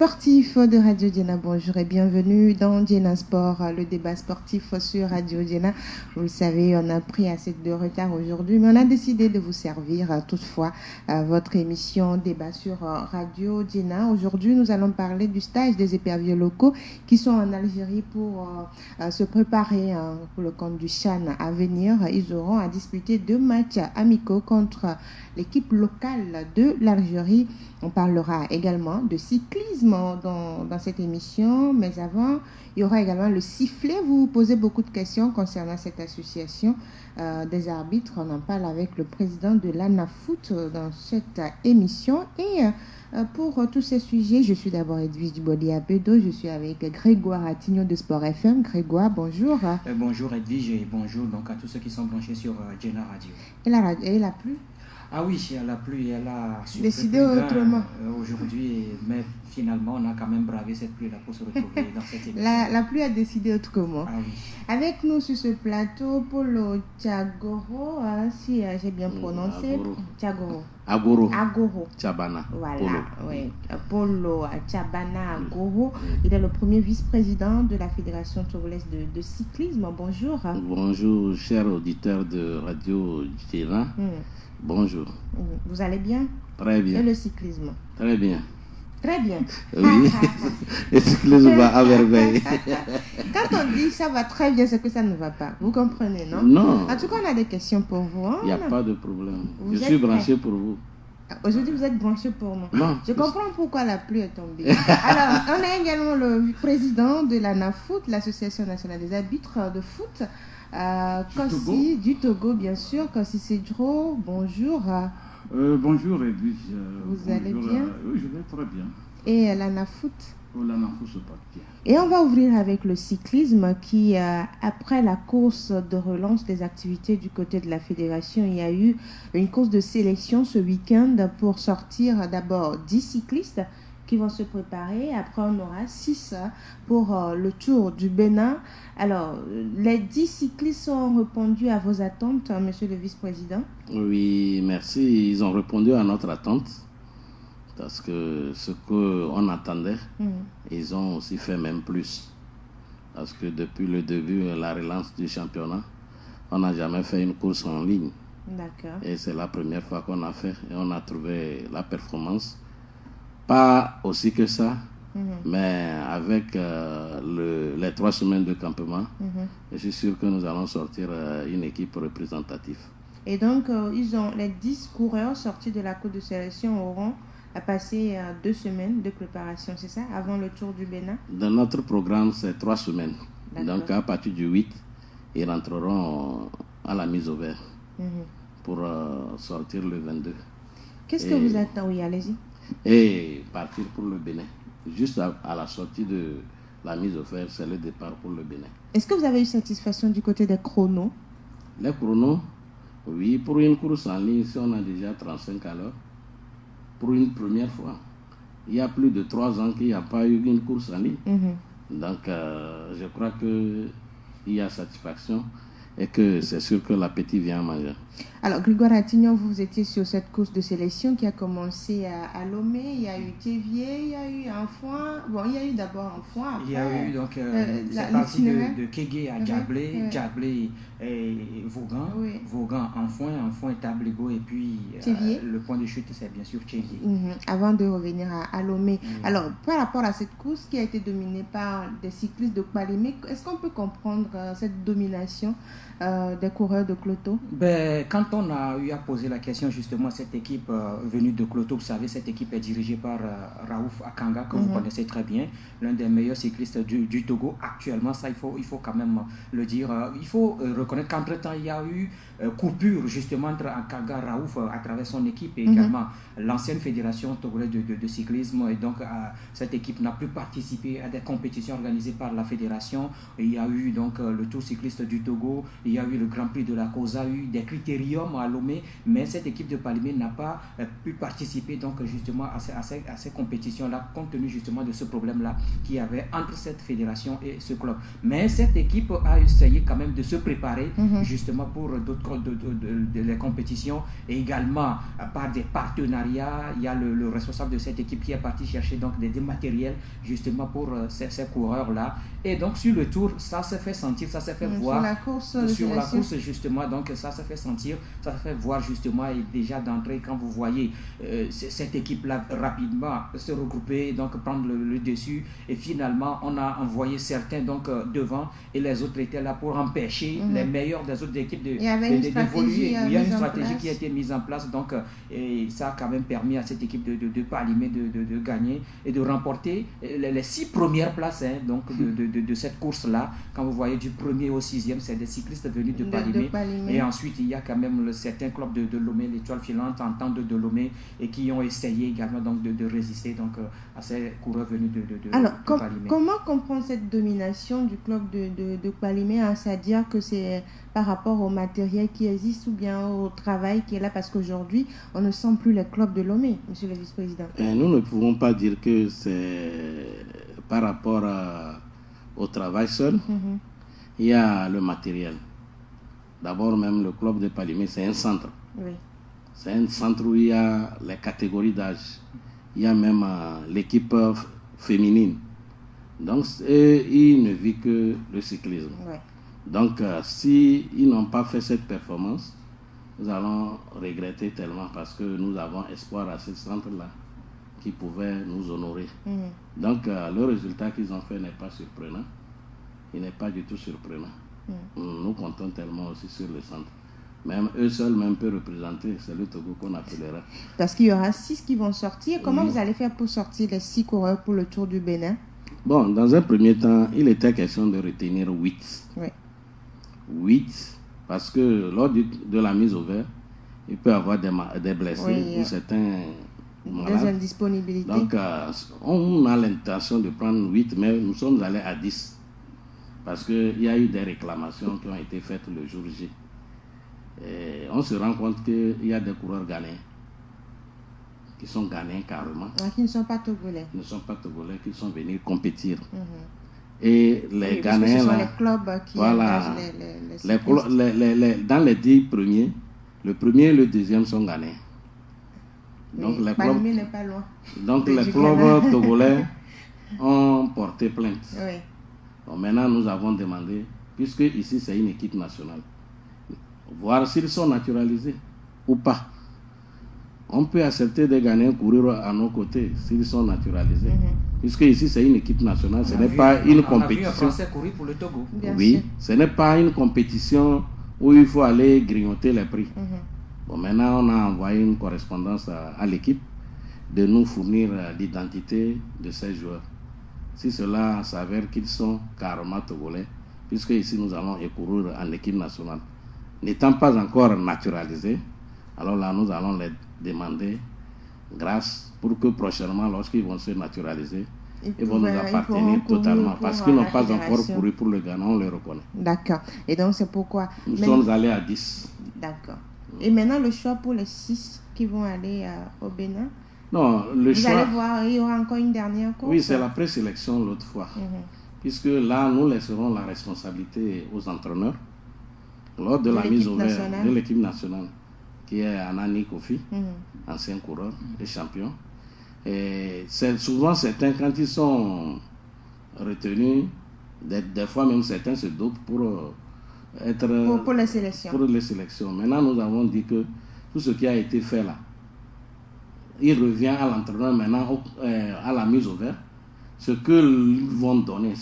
sportifs de Radio Diena, bonjour et bienvenue dans Diena Sport, le débat sportif sur Radio Diena. Vous le savez, on a pris assez de retard aujourd'hui, mais on a décidé de vous servir toutefois votre émission débat sur Radio Diena. Aujourd'hui, nous allons parler du stage des éperviers locaux qui sont en Algérie pour se préparer pour le compte du CHAN à venir. Ils auront à disputer 2 matchs amicaux contre l'équipe locale de l'Algérie. On parlera également de cyclisme dans cette émission, mais avant, il y aura également le sifflet. Vous vous posez beaucoup de questions concernant cette association des arbitres. On en parle avec le président de l'ANAFOOT dans cette émission. Et pour tous ces sujets, je suis d'abord Edwige Duboli-Abedo. Je suis avec Grégoire Atignon de Sport FM. Grégoire, bonjour. Bonjour Edwige et bonjour donc à tous ceux qui sont branchés sur Diena Radio. Et la pluie? Ah oui, elle a plu, elle a décidé autrement aujourd'hui, mais finalement on a quand même bravé cette pluie-là pour se retrouver dans cette émission. La pluie a décidé autrement. Ah oui. Avec nous sur ce plateau, Paulo Tchagoro, si j'ai bien prononcé. Agoro. Tchabana. Voilà, oui. Paulo Tchabana Agoro. Il est le premier vice-président de la Fédération togolaise de cyclisme. Bonjour. Bonjour, chers auditeurs de Radio Diena. Bonjour. Vous allez bien? Très bien. Et le cyclisme? Très bien. Très bien. Oui, le cyclisme va à merveille. Quand on dit ça va très bien, c'est que ça ne va pas. Vous comprenez, non? Non. En tout cas, on a des questions pour vous. Il n'y a pas de problème. Je suis branché pour vous. Aujourd'hui, vous êtes branché pour nous. Non. Je comprends pourquoi la pluie est tombée. Alors, on a également le président de l'ANAFOOT, l'Association nationale des arbitres de foot. Du Togo, bien sûr. Kossi Sedro, bonjour. Bonjour Edwige. Vous allez bien? Oui, je vais très bien. Et l'ANAFOOT? L'ANAFOOT se porte bien. Et on va ouvrir avec le cyclisme qui, après la course de relance des activités du côté de la fédération, il y a eu une course de sélection ce week-end pour sortir d'abord 10 cyclistes qui vont se préparer. Après, on aura 6 pour le Tour du Bénin. Alors, les 10 cyclistes ont répondu à vos attentes, monsieur le vice-président? Oui, merci. Ils ont répondu à notre attente. Parce que ce qu'on attendait, ils ont aussi fait même plus. Parce que depuis le début, la relance du championnat, on n'a jamais fait une course en ligne. D'accord. Et c'est la première fois qu'on a fait. Et on a trouvé la performance. Pas aussi que ça, mais avec les 3 semaines de campement, je suis sûr que nous allons sortir une équipe représentative. Et donc, les 10 coureurs sortis de la course de sélection auront à passer 2 semaines de préparation, c'est ça, avant le Tour du Bénin? Dans notre programme, c'est 3 semaines. D'accord. Donc, à partir du 8, ils rentreront à la mise au vert pour sortir le 22. Qu'est-ce que vous attendez? Oui, allez-y. Et partir pour le Bénin. Juste à la sortie de la mise au vert, c'est le départ pour le Bénin. Est-ce que vous avez eu satisfaction du côté des chronos? Les chronos, oui, pour une course en ligne, si on a déjà 35 à l'heure, pour une première fois. Il y a plus de 3 ans qu'il n'y a pas eu une course en ligne. Donc, je crois qu'il y a satisfaction et que c'est sûr que l'appétit vient manger. Alors, Grégoire Atignon, vous étiez sur cette course de sélection qui a commencé à Lomé. Il y a eu Théviers, il y a eu Anfoin. Bon, il y a eu d'abord Anfoin. Il y a eu donc c'est parti de Kégué à Djablé, Djablé et Vaughan, Vaughan, Anfoin, Tabligo et puis le point de chute, c'est bien sûr Théviers. Avant de revenir à Lomé. Alors, par rapport à cette course qui a été dominée par des cyclistes de Kpalimé, est-ce qu'on peut comprendre cette domination des coureurs de Cloto? Quand on a eu à poser la question justement à cette équipe venue de Cloto, vous savez, cette équipe est dirigée par Raouf Akanga, que vous connaissez très bien, l'un des meilleurs cyclistes du Togo actuellement. Ça, il faut quand même le dire. Il faut reconnaître qu'entre-temps, il y a eu coupure justement entre Akanga et Raouf à travers son équipe et également l'ancienne fédération togolaise de cyclisme. Et donc, cette équipe n'a plus participé à des compétitions organisées par la fédération. Et il y a eu donc le Tour cycliste du Togo, il y a eu le Grand Prix de la Cosa, eu des critériums à Lomé, mais cette équipe de Palimé n'a pas pu participer donc justement à ces compétitions-là, compte tenu justement de ce problème-là qu'il y avait entre cette fédération et ce club. Mais cette équipe a essayé quand même de se préparer justement pour d'autres les compétitions et également par des partenariats. Il y a le responsable de cette équipe qui est parti chercher donc des matériels justement pour ces coureurs-là. Et donc sur le tour, ça se fait sentir, ça se fait voir. Sur la course justement, donc ça se fait sentir, ça se fait voir justement. Et déjà d'entrée, quand vous voyez cette équipe-là rapidement se regrouper, donc prendre le dessus, et finalement on a envoyé certains donc devant et les autres étaient là pour empêcher les meilleurs des autres équipes d'évoluer. Il y a une stratégie qui a été mise en place, donc et ça a quand même permis à cette équipe de Palimé de gagner et de remporter les 6 premières places donc de cette course-là. Quand vous voyez du 1er au 6e, c'est des cyclistes venus de Palimé. Et ensuite il y a quand même certains clubs de Lomé, l'Étoile filante en temps de Lomé, et qui ont essayé également donc de résister donc à ces coureurs venus de Palimé. Comment comprendre cette domination du club de Palimé, c'est-à-dire que c'est par rapport au matériel qui existe ou bien au travail qui est là, parce qu'aujourd'hui on ne sent plus les clubs de Lomé, monsieur le vice-président? Nous ne pouvons pas dire que c'est par rapport au travail seul. Il y a le matériel. D'abord même le club de Palimé, c'est un centre. Oui. C'est un centre où il y a les catégories d'âge. Il y a même l'équipe féminine. Donc, ils ne vivent que le cyclisme. Ouais. Donc, s'ils n'ont pas fait cette performance, nous allons regretter tellement, parce que nous avons espoir à ce centre-là qui pouvait nous honorer. Donc, le résultat qu'ils ont fait n'est pas surprenant. Il n'est pas du tout surprenant. Nous comptons tellement aussi sur le centre. Même eux seuls même peuvent représenter, c'est le Togo qu'on appellera. Parce qu'il y aura 6 qui vont sortir. Comment vous allez faire pour sortir les 6 coureurs pour le Tour du Bénin? Bon, dans un premier temps, il était question de retenir 8. Oui. 8, parce que lors de la mise au vert, il peut y avoir des blessés ou certains malades. Des indisponibilités. Donc, on a l'intention de prendre 8, mais nous sommes allés à 10. Parce qu'il y a eu des réclamations qui ont été faites le jour J. Et on se rend compte qu'il y a des coureurs ghanéens qui sont ghanéens carrément. Qui ne sont pas togolais. Qui ne sont pas togolais, qui sont venus compétir. Et les Ghanéens, ce sont les clubs qui voilà, dans les 10 premiers, le premier et le deuxième sont ghanéens. Donc les clubs, n'est pas loin. Donc les clubs togolais ont porté plainte. Oui. Donc maintenant nous avons demandé, puisque ici c'est une équipe nationale, voir s'ils sont naturalisés ou pas. On peut accepter des Ghanéens courir à nos côtés s'ils sont naturalisés. Puisque ici c'est une équipe nationale, ce n'est pas une compétition. On a vu un Français courir pour le Togo. Oui, ce n'est pas une compétition où il faut aller grignoter les prix. Bon, maintenant on a envoyé une correspondance à l'équipe de nous fournir l'identité de ces joueurs. Si cela s'avère qu'ils sont carrément togolais, puisque ici nous allons courir en équipe nationale. N'étant pas encore naturalisés, alors là nous allons les demander grâce pour que prochainement, lorsqu'ils vont se naturaliser, ils vont nous appartenir totalement, parce qu'ils n'ont pas encore couru pour le Ghana, on les reconnaît. D'accord. Et donc c'est pourquoi nous sommes allés à 10. D'accord. Et maintenant le choix pour les 6 qui vont aller au Bénin? Non, le choix... Vous allez voir, il y aura encore une dernière course? Oui, c'est la présélection l'autre fois. Puisque là, nous laisserons la responsabilité aux entraîneurs lors de la mise au vert de l'équipe nationale, qui est Anani Kofi, ancien coureur et champion. Et c'est souvent certains, quand ils sont retenus, des fois même certains se dopent pour être... Pour les sélections. Pour les sélections. Maintenant, nous avons dit que tout ce qui a été fait là, il revient à l'entraîneur maintenant à la mise au vert. Ce qu'ils vont donner,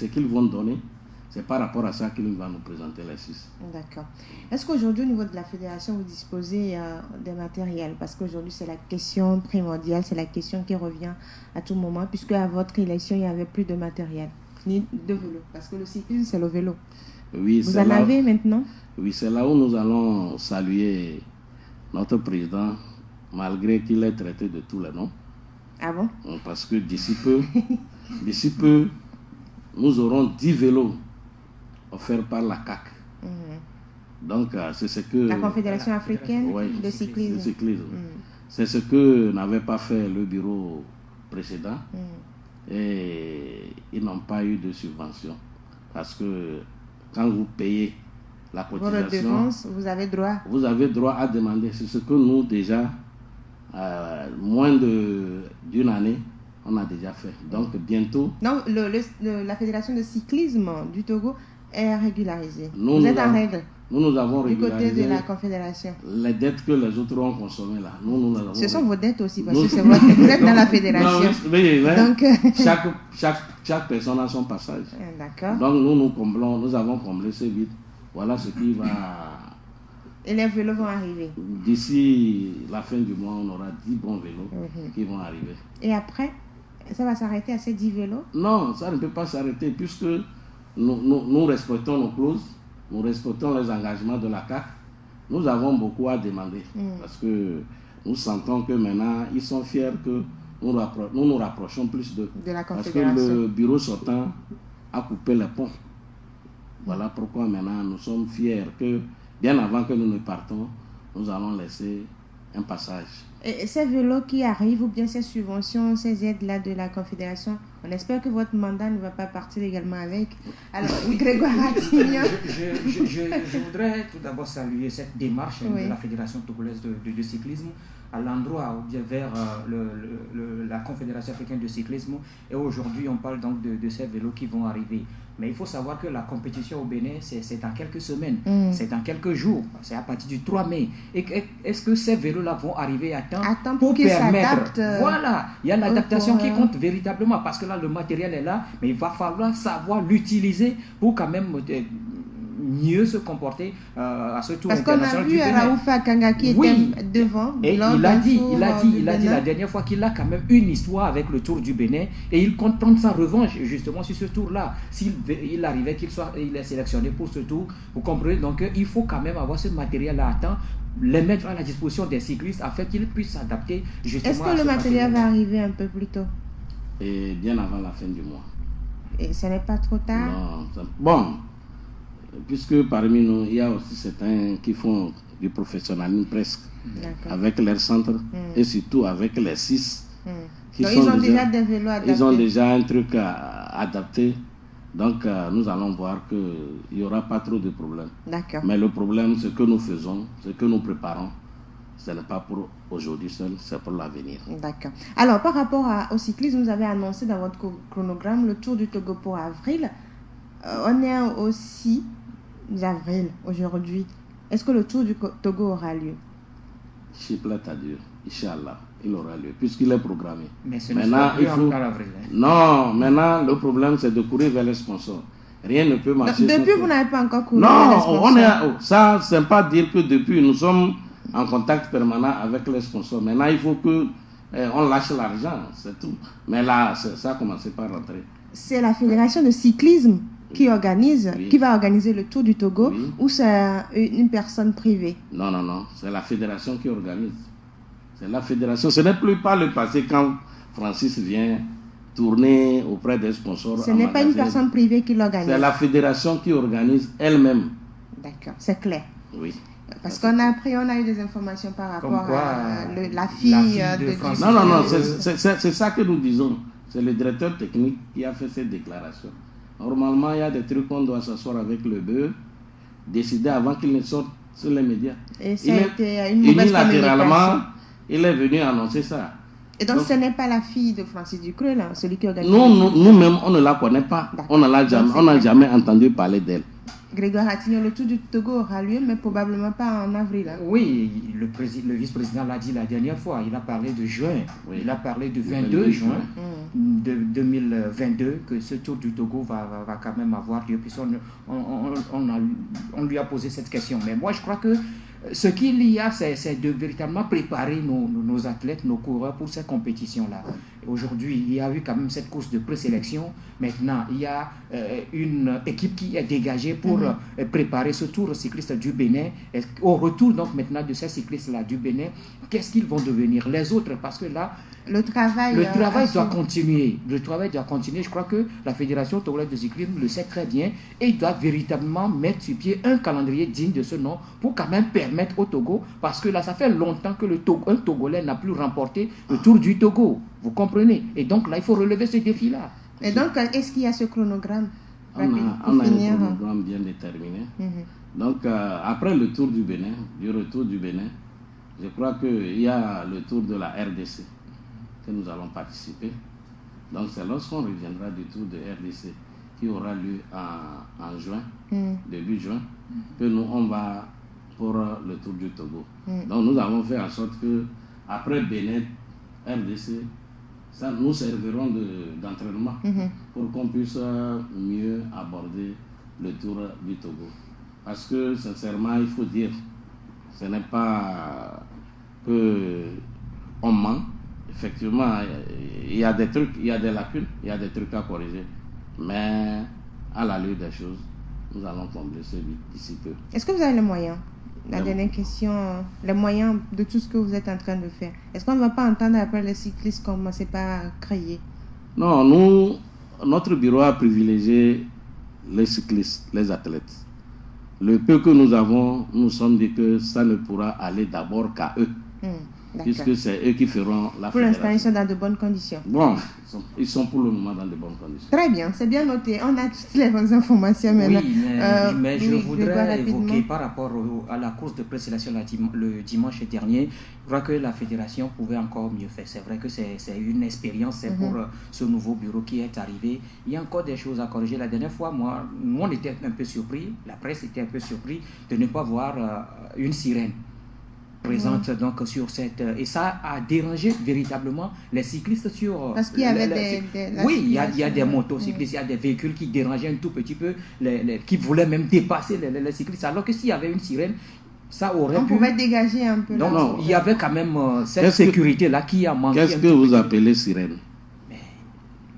c'est par rapport à ça qu'il va nous présenter les 6. D'accord. Est-ce qu'aujourd'hui, au niveau de la fédération, vous disposez des matériels? Parce qu'aujourd'hui, c'est la question primordiale, c'est la question qui revient à tout moment, puisque à votre élection, il n'y avait plus de matériel, ni de vélo. Parce que le cyclisme, c'est le vélo. Oui, vous en avez maintenant? Oui, c'est là où nous allons saluer notre président, malgré qu'il est traité de tous les noms. Ah bon? Parce que d'ici peu, nous aurons 10 vélos offerts par la CAC. Donc, c'est ce que... La Confédération africaine de cyclisme. C'est ce que n'avait pas fait le bureau précédent. Et ils n'ont pas eu de subvention. Parce que quand vous payez la Vos cotisation. redevances, vous avez droit. Vous avez droit à demander. C'est ce que nous, déjà, moins d'une année, on a déjà fait. Donc, bientôt... Non, la Fédération de cyclisme du Togo est régularisée. Nous, Vous êtes en règle nous avons du côté régularisé de la Confédération. les dettes que les autres ont consommées là. Nous avons Ce sont vos dettes aussi, parce Nous- que vous êtes dans la Fédération. Non, oui, Donc, chaque personne a son passage. d'accord. Donc, nous avons comblé ce vide. Voilà ce qui va... Et les vélos vont arriver. D'ici la fin du mois, on aura 10 bons vélos Mhm. qui vont arriver. Et après, ça va s'arrêter à ces 10 vélos? Non, ça ne peut pas s'arrêter puisque nous respectons nos clauses, nous respectons les engagements de la CAC. Nous avons beaucoup à demander parce que nous sentons que maintenant, ils sont fiers que nous nous rapprochons plus d'eux. De la Parce que Confédération. le bureau sortant a coupé les ponts. Voilà pourquoi maintenant nous sommes fiers que, bien avant que nous ne partons, nous allons laisser un passage. Et ces vélos qui arrivent, ou bien ces subventions, ces aides-là de la Confédération, on espère que votre mandat ne va pas partir également avec. Alors, Grégoire Atignon. Je voudrais tout d'abord saluer cette démarche Oui. de la Fédération togolaise de cyclisme à l'endroit ou bien vers la Confédération africaine de cyclisme. Et aujourd'hui, on parle donc de ces vélos qui vont arriver. Mais il faut savoir que la compétition au Bénin, c'est dans quelques semaines, c'est dans quelques jours, c'est à partir du 3 mai. Et est-ce que ces vélos-là vont arriver à temps Pour qu'ils s'adaptent. Voilà, il y a l'adaptation qui pour, compte véritablement parce que là, le matériel est là, mais il va falloir savoir l'utiliser pour quand même mieux se comporter à ce tour Parce qu'on a international vu du Bénin. Raouf Akanga qui Oui. était devant. Et lors il a d'un dit, tour il a du dit Bénin. la dernière fois qu'il a quand même une histoire avec le Tour du Bénin et il compte prendre sa revanche justement sur ce tour-là. S'il il arrivait il est sélectionné pour ce tour, vous comprenez, donc il faut quand même avoir ce matériel-là à temps, les mettre à la disposition des cyclistes afin qu'ils puissent s'adapter justement Est-ce à que ce le matériel matériel-là. va arriver un peu plus tôt? Et bien avant la fin du mois. Et ce n'est pas trop tard? Non, bon, puisque parmi nous, il y a aussi certains qui font du professionnalisme presque, D'accord. avec leur centre et surtout avec les 6. qui Donc, sont ils ont déjà des vélos adaptés. Ils ont déjà un truc adapté. Donc, nous allons voir qu'il n'y aura pas trop de problèmes. D'accord. Mais le problème, ce que nous faisons, ce que nous préparons, ce n'est pas pour aujourd'hui seul, c'est pour l'avenir. D'accord. Alors, par rapport au cyclisme, vous avez annoncé dans votre chronogramme le Tour du Togo pour avril. On est au 6 avril aujourd'hui. Est-ce que le Tour du Togo aura lieu? Chiplat à Dieu, Inch'Allah, il aura lieu, puisqu'il est programmé. Mais ce ne Maintenant, sera plus il faut... en avril. Hein. Non, maintenant, le problème, c'est de courir vers les sponsors. Rien ne peut marcher. Donc, depuis, sans vous ça. n'avez pas encore couru Non, les sponsors. on est, ça, c'est pas dire que depuis, nous sommes en contact permanent avec les sponsors. Maintenant, il faut que on lâche l'argent, c'est tout. Mais là, ça a commencé par rentrer. C'est la Fédération de cyclisme qui organise, Oui. qui va organiser le Tour du Togo, Oui. ou c'est une personne privée? Non, c'est la fédération qui organise. C'est la fédération. Ce n'est plus pas le passé quand Francis vient tourner auprès des sponsors. Ce en n'est pas une magasin. personne privée qui l'organise. C'est la fédération qui organise elle-même. D'accord, c'est clair. Oui. Parce qu'on a eu des informations par rapport Comme quoi, à la fille de Francis. Non, c'est ça que nous disons. C'est le directeur technique qui a fait cette déclaration. Normalement, il y a des trucs qu'on doit s'asseoir avec le bœuf, décider avant qu'il ne sorte sur les médias. Et ça a été une mauvaise unilatéralement, communication. il est venu annoncer ça. Et donc, ce n'est pas la fille de Francis Ducreux, là, celui qui organise. Nous-mêmes, on ne la connaît pas. D'accord. On n'a jamais entendu parler d'elle. Grégoire Atignon, le Tour du Togo aura lieu, mais probablement pas en avril. Hein. Oui, le vice-président l'a dit la dernière fois. Il a parlé de juin. Oui. Il a parlé de 22 22 juin Mm. de 2022 que ce Tour du Togo va quand même avoir lieu. Puis on lui a posé cette question. Mais moi, je crois que ce qu'il y a, c'est de véritablement préparer nos athlètes, nos coureurs pour ces compétitions-là. Aujourd'hui, il y a eu quand même cette course de présélection. Maintenant, il y a une équipe qui est dégagée pour préparer ce tour cycliste du Bénin. Et au retour donc maintenant de ces cyclistes-là du Bénin, qu'est-ce qu'ils vont devenir les autres? Parce que là, Le travail doit continuer. Le travail doit continuer. Je crois que la Fédération togolaise de cyclisme le sait très bien et il doit véritablement mettre sur pied un calendrier digne de ce nom pour quand même permettre au Togo, parce que là, ça fait longtemps que un Togolais n'a plus remporté le Tour du Togo. Vous comprenez? Et donc là, il faut relever ce défi-là. Et donc, est-ce qu'il y a ce chronogramme On a un finir, chronogramme bien déterminé. Donc, après le tour du Bénin, du retour du Bénin, je crois qu'il y a le tour de la RDC que nous allons participer. Donc, c'est lorsqu'on reviendra du tour de RDC qui aura lieu en juin, début juin, que nous, on va pour le tour du Togo. Donc, nous avons fait en sorte que après Bénin, RDC, ça nous serviront d'entraînement pour qu'on puisse mieux aborder le tour du Togo. Parce que, sincèrement, il faut dire, ce n'est pas qu'on ment. Effectivement, il y a des trucs, il y a des lacunes, il y a des trucs à corriger. Mais, à l'allure des choses, nous allons combler ce d'ici peu. Est-ce que vous avez les moyens? La dernière question, les moyens de tout ce que vous êtes en train de faire. Est-ce qu'on ne va pas entendre après les cyclistes commencer par crier? Non, notre bureau a privilégié les cyclistes, les athlètes. Le peu que nous avons, nous sommes dit que ça ne pourra aller d'abord qu'à eux. Puisque c'est eux qui feront la fédération. Pour l'instant, ils sont dans de bonnes conditions. Bon, ils sont pour le moment dans de bonnes conditions. Très bien, c'est bien noté. On a toutes les bonnes informations maintenant. Oui, mais je voudrais évoquer par rapport à la course de présélection le dimanche dernier. Je crois que la fédération pouvait encore mieux faire. C'est vrai que c'est une expérience, c'est pour ce nouveau bureau qui est arrivé. Il y a encore des choses à corriger. La dernière fois, nous on était un peu surpris, la presse était un peu surpris de ne pas voir une sirène présente donc sur cette... Et ça a dérangé véritablement les cyclistes sur... Parce qu'il y avait oui, il y a des motocyclistes, il y a des véhicules qui dérangeaient un tout petit peu, qui voulaient même dépasser les cyclistes. Alors que s'il y avait une sirène, ça aurait pu... On pouvait dégager un peu. Donc, non, il y avait quand même cette sécurité-là qui a manqué. Qu'est-ce que vous appelez sirène?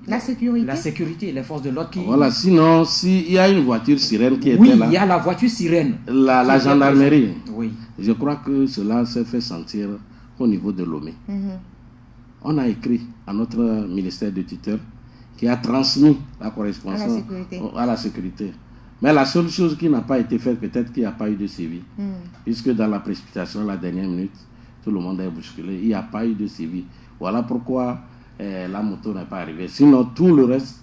La sécurité. La sécurité, les forces de l'ordre qui... Voilà, sinon, s'il y a une voiture sirène qui était là... Oui, il y a la voiture sirène. La gendarmerie. Oui. Je crois que cela s'est fait sentir au niveau de Lomé. On a écrit à notre ministère de tutelle qui a transmis la correspondance à la sécurité. Mais la seule chose qui n'a pas été faite, peut-être qu'il n'y a pas eu de suivi. Puisque dans la précipitation, la dernière minute, tout le monde est bousculé. Il n'y a pas eu de suivi. Voilà pourquoi... la moto n'est pas arrivée. Sinon, tout le reste,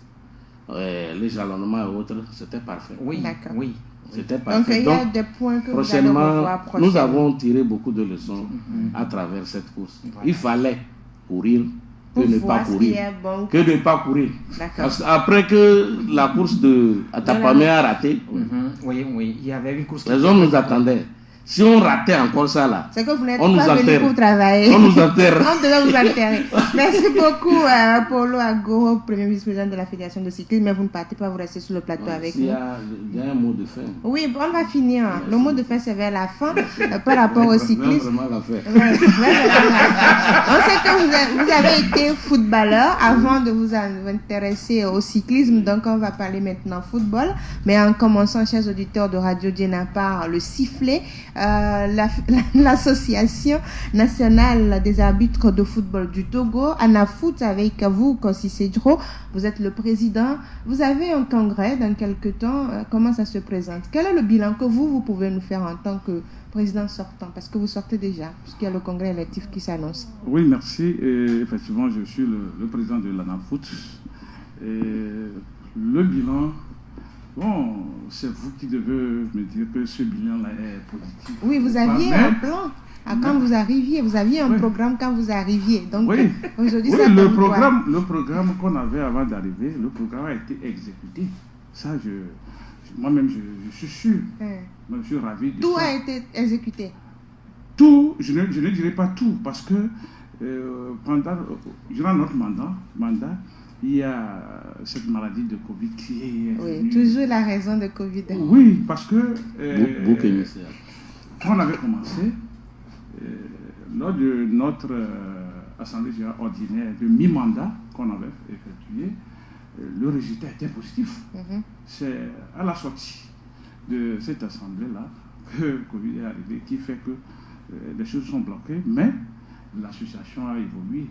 les jalonnements et autres, c'était parfait. Oui, d'accord. Oui. C'était parfait. Donc, il y a des points que prochainement, vous allez revoir prochainement. Nous avons tiré beaucoup de leçons à travers cette course. Voilà. Il fallait courir que ne pas courir. Que ne pas courir. Parce qu'après que la course de Atapamé a raté, oui, il y avait une course. Les hommes nous attendaient. Si on ratait encore ça là, c'est que vous n'êtes pas venu pour travailler. On nous enterre. On devait vous enterrer. Merci beaucoup, Paulo Agoro, premier vice-président de la Fédération de cyclisme. Mais vous ne partez pas, vous restez sur le plateau avec nous. Il y a un mot de fin. Oui, on va finir. Le mot de fin, c'est vers la fin, par rapport au cyclisme. On sait que vous avez été footballeur avant de vous intéresser au cyclisme. Donc, on va parler maintenant football. Mais en commençant, chers auditeurs de Radio Djena, par le sifflet. L'association nationale des arbitres de football du Togo, ANAFOOT, avec vous, Kossi Sedro, vous êtes le président. Vous avez un congrès dans quelques temps. Comment ça se présente? Quel est le bilan que vous pouvez nous faire en tant que président sortant? Parce que vous sortez déjà, puisqu'il y a le congrès électif qui s'annonce. Oui, merci. Et effectivement, je suis le président de l'ANAFOOT. Le bilan... Bon, c'est vous qui devez me dire que ce bilan-là est positif. Oui, vous aviez un plan quand vous arriviez. Vous aviez un programme quand vous arriviez. Donc, aujourd'hui, ça le programme qu'on avait avant d'arriver, le programme a été exécuté. Ça, moi-même, je suis sûr. Je suis ravi de ça. Tout a été exécuté. Tout, je ne dirais pas tout, parce que durant notre mandat, il y a cette maladie de Covid qui est venue. Toujours la raison de Covid. Oui, parce que quand on avait commencé, lors de notre assemblée générale ordinaire de mi-mandat qu'on avait effectué, le résultat était positif. C'est à la sortie de cette assemblée-là que Covid est arrivé, qui fait que les choses sont bloquées, mais l'association a évolué.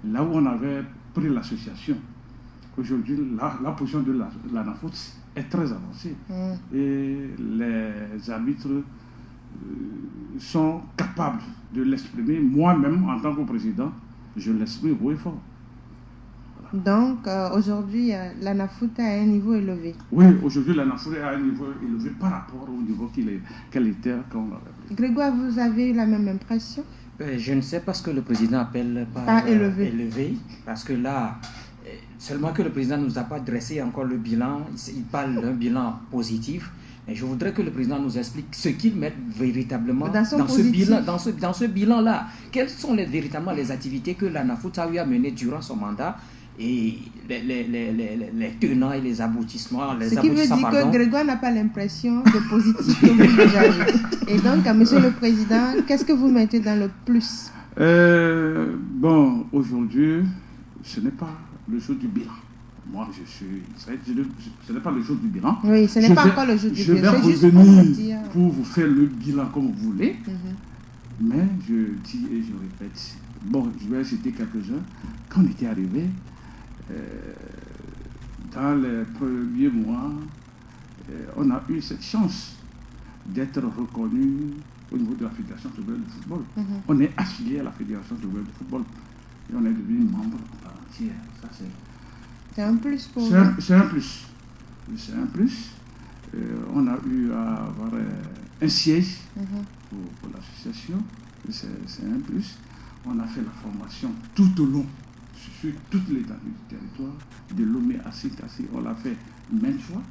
Là où on avait pris l'association, aujourd'hui, la position de l'ANAFOOT est très avancée. Et les arbitres sont capables de l'exprimer. Moi-même, en tant que président, je l'exprime haut et fort. Voilà. Donc, aujourd'hui, l'ANAFOOT a un niveau élevé. Oui, aujourd'hui, l'ANAFOOT a un niveau élevé par rapport au niveau qu'elle était quand on l'avait. Grégoire, vous avez eu la même impression? Je ne sais pas ce que le président appelle par élevé, parce que là, seulement que le président ne nous a pas dressé encore le bilan, il parle d'un bilan positif. Et je voudrais que le président nous explique ce qu'il met véritablement dans ce bilan-là. Quelles sont véritablement les activités que l'ANAFOOT a eu à mener durant son mandat et les tenants et les aboutissements. Ce qui veut dire que Grégoire n'a pas l'impression de positif que vous dégagez. Et donc, Monsieur le Président, qu'est-ce que vous mettez dans le plus? Bon, aujourd'hui, ce n'est pas le jour du bilan. Moi, ce n'est pas le jour du bilan. Oui, ce n'est pas encore le jour du bilan. Je vais revenir pour vous faire le bilan comme vous voulez. Mais je dis et je répète. Bon, je vais citer quelques-uns. Quand on était arrivé, dans les premiers mois, on a eu cette chance d'être reconnu au niveau de la Fédération togolaise de football. On est affilié à la Fédération togolaise de football et on est devenu membre entier. Ça, c'est un plus pour nous. C'est un plus. C'est un plus. On a eu à avoir un siège pour l'association. C'est un plus. On a fait la formation tout au long, sur toute l'étendue du territoire, de Lomé à Sikassi. On l'a fait maintes fois.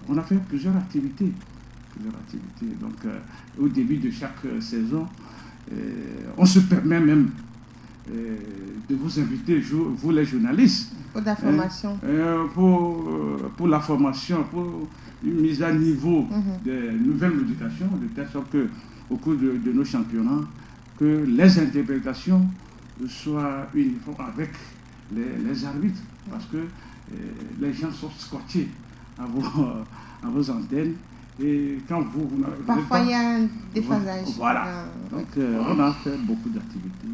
On a fait plusieurs activités. Donc, au début de chaque saison, on se permet même de vous inviter, vous les journalistes, pour la formation. Pour la formation, pour une mise à niveau des nouvelles modifications, de telle sorte qu'au cours de nos championnats, que les interprétations soient uniformes avec les arbitres, parce que les gens sont scotchés à vos antennes. Et quand parfois il y a un déphasage. Voilà. Donc on a fait beaucoup d'activités.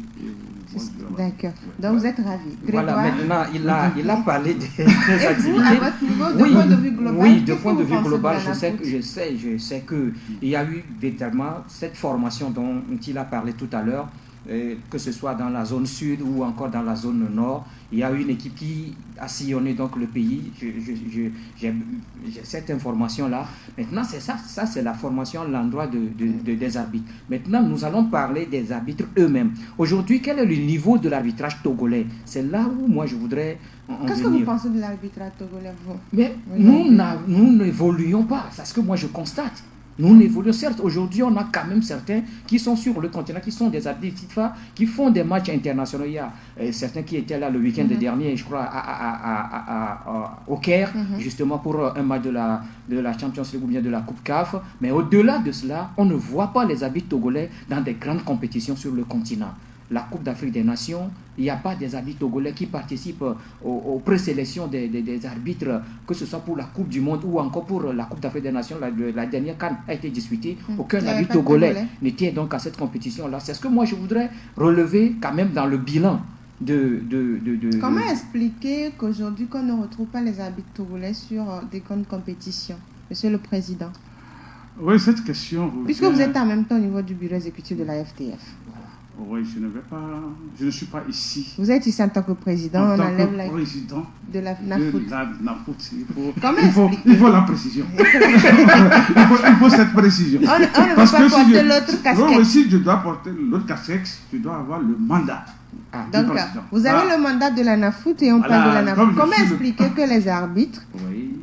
D'accord. Donc vous êtes ravis. Voilà, maintenant il a parlé des activités. À votre niveau, de point de vue global, oui, de point de vue global, je sais qu'il y a eu véritablement cette formation dont il a parlé tout à l'heure. Que ce soit dans la zone sud ou encore dans la zone nord, il y a une équipe qui a sillonné donc le pays. J'ai cette information-là. Maintenant, c'est ça c'est la formation à l'endroit des arbitres. Maintenant, nous allons parler des arbitres eux-mêmes. Aujourd'hui, quel est le niveau de l'arbitrage togolais? C'est là où moi je voudrais en Qu'est-ce venir. que vous pensez de l'arbitrage togolais, vous? Mais nous n'évoluons pas, c'est ce que moi je constate. Nous n'évoluons, certes, aujourd'hui, on a quand même certains qui sont sur le continent, qui sont des arbitres FIFA, qui font des matchs internationaux. Il y a certains qui étaient là le week-end dernier, je crois, au Caire, justement pour un match de la Champions League ou bien de la Coupe CAF. Mais au-delà de cela, on ne voit pas les arbitres togolais dans des grandes compétitions sur le continent. La Coupe d'Afrique des Nations, il n'y a pas des arbitres togolais qui participent aux présélections des arbitres, que ce soit pour la Coupe du Monde ou encore pour la Coupe d'Afrique des Nations. La dernière CAN a été disputée. Aucun arbitre togolais n'était donc à cette compétition-là. C'est ce que moi je voudrais relever quand même dans le bilan Comment expliquer qu'aujourd'hui, qu'on ne retrouve pas les arbitres togolais sur des grandes compétitions, Monsieur le Président? Oui, cette question... Puisque vous êtes en même temps au niveau du bureau exécutif de la FTF. Oui, je ne suis pas ici. Vous êtes ici en tant que président. En tant que président de la NAFOOT. Il faut la précision. il faut cette précision. On ne peut pas porter l'autre casquette. Non, si je dois porter l'autre casquette, je dois avoir le mandat. Donc, vous avez le mandat de la NAFOOT et on parle de la NAFOOT. Comment expliquer que les arbitres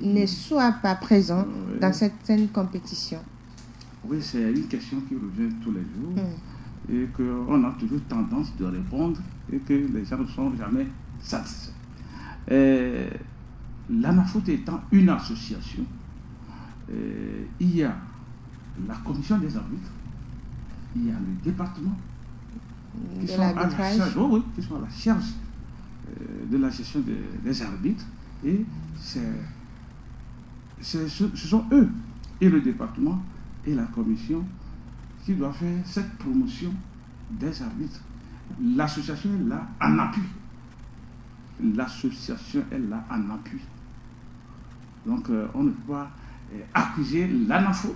ne soient pas présents dans cette compétition? Oui, c'est une question qui revient tous les jours. Et qu'on a toujours tendance de répondre et que les gens ne sont jamais satisfaits. L'ANAFOOT étant une association, il y a la commission des arbitres, il y a le département qui sont à la charge de la gestion des arbitres, et ce sont eux et le département et la commission qui doit faire cette promotion des arbitres. L'association est là en appui. Donc, on ne peut pas accuser l'ANAFOOT.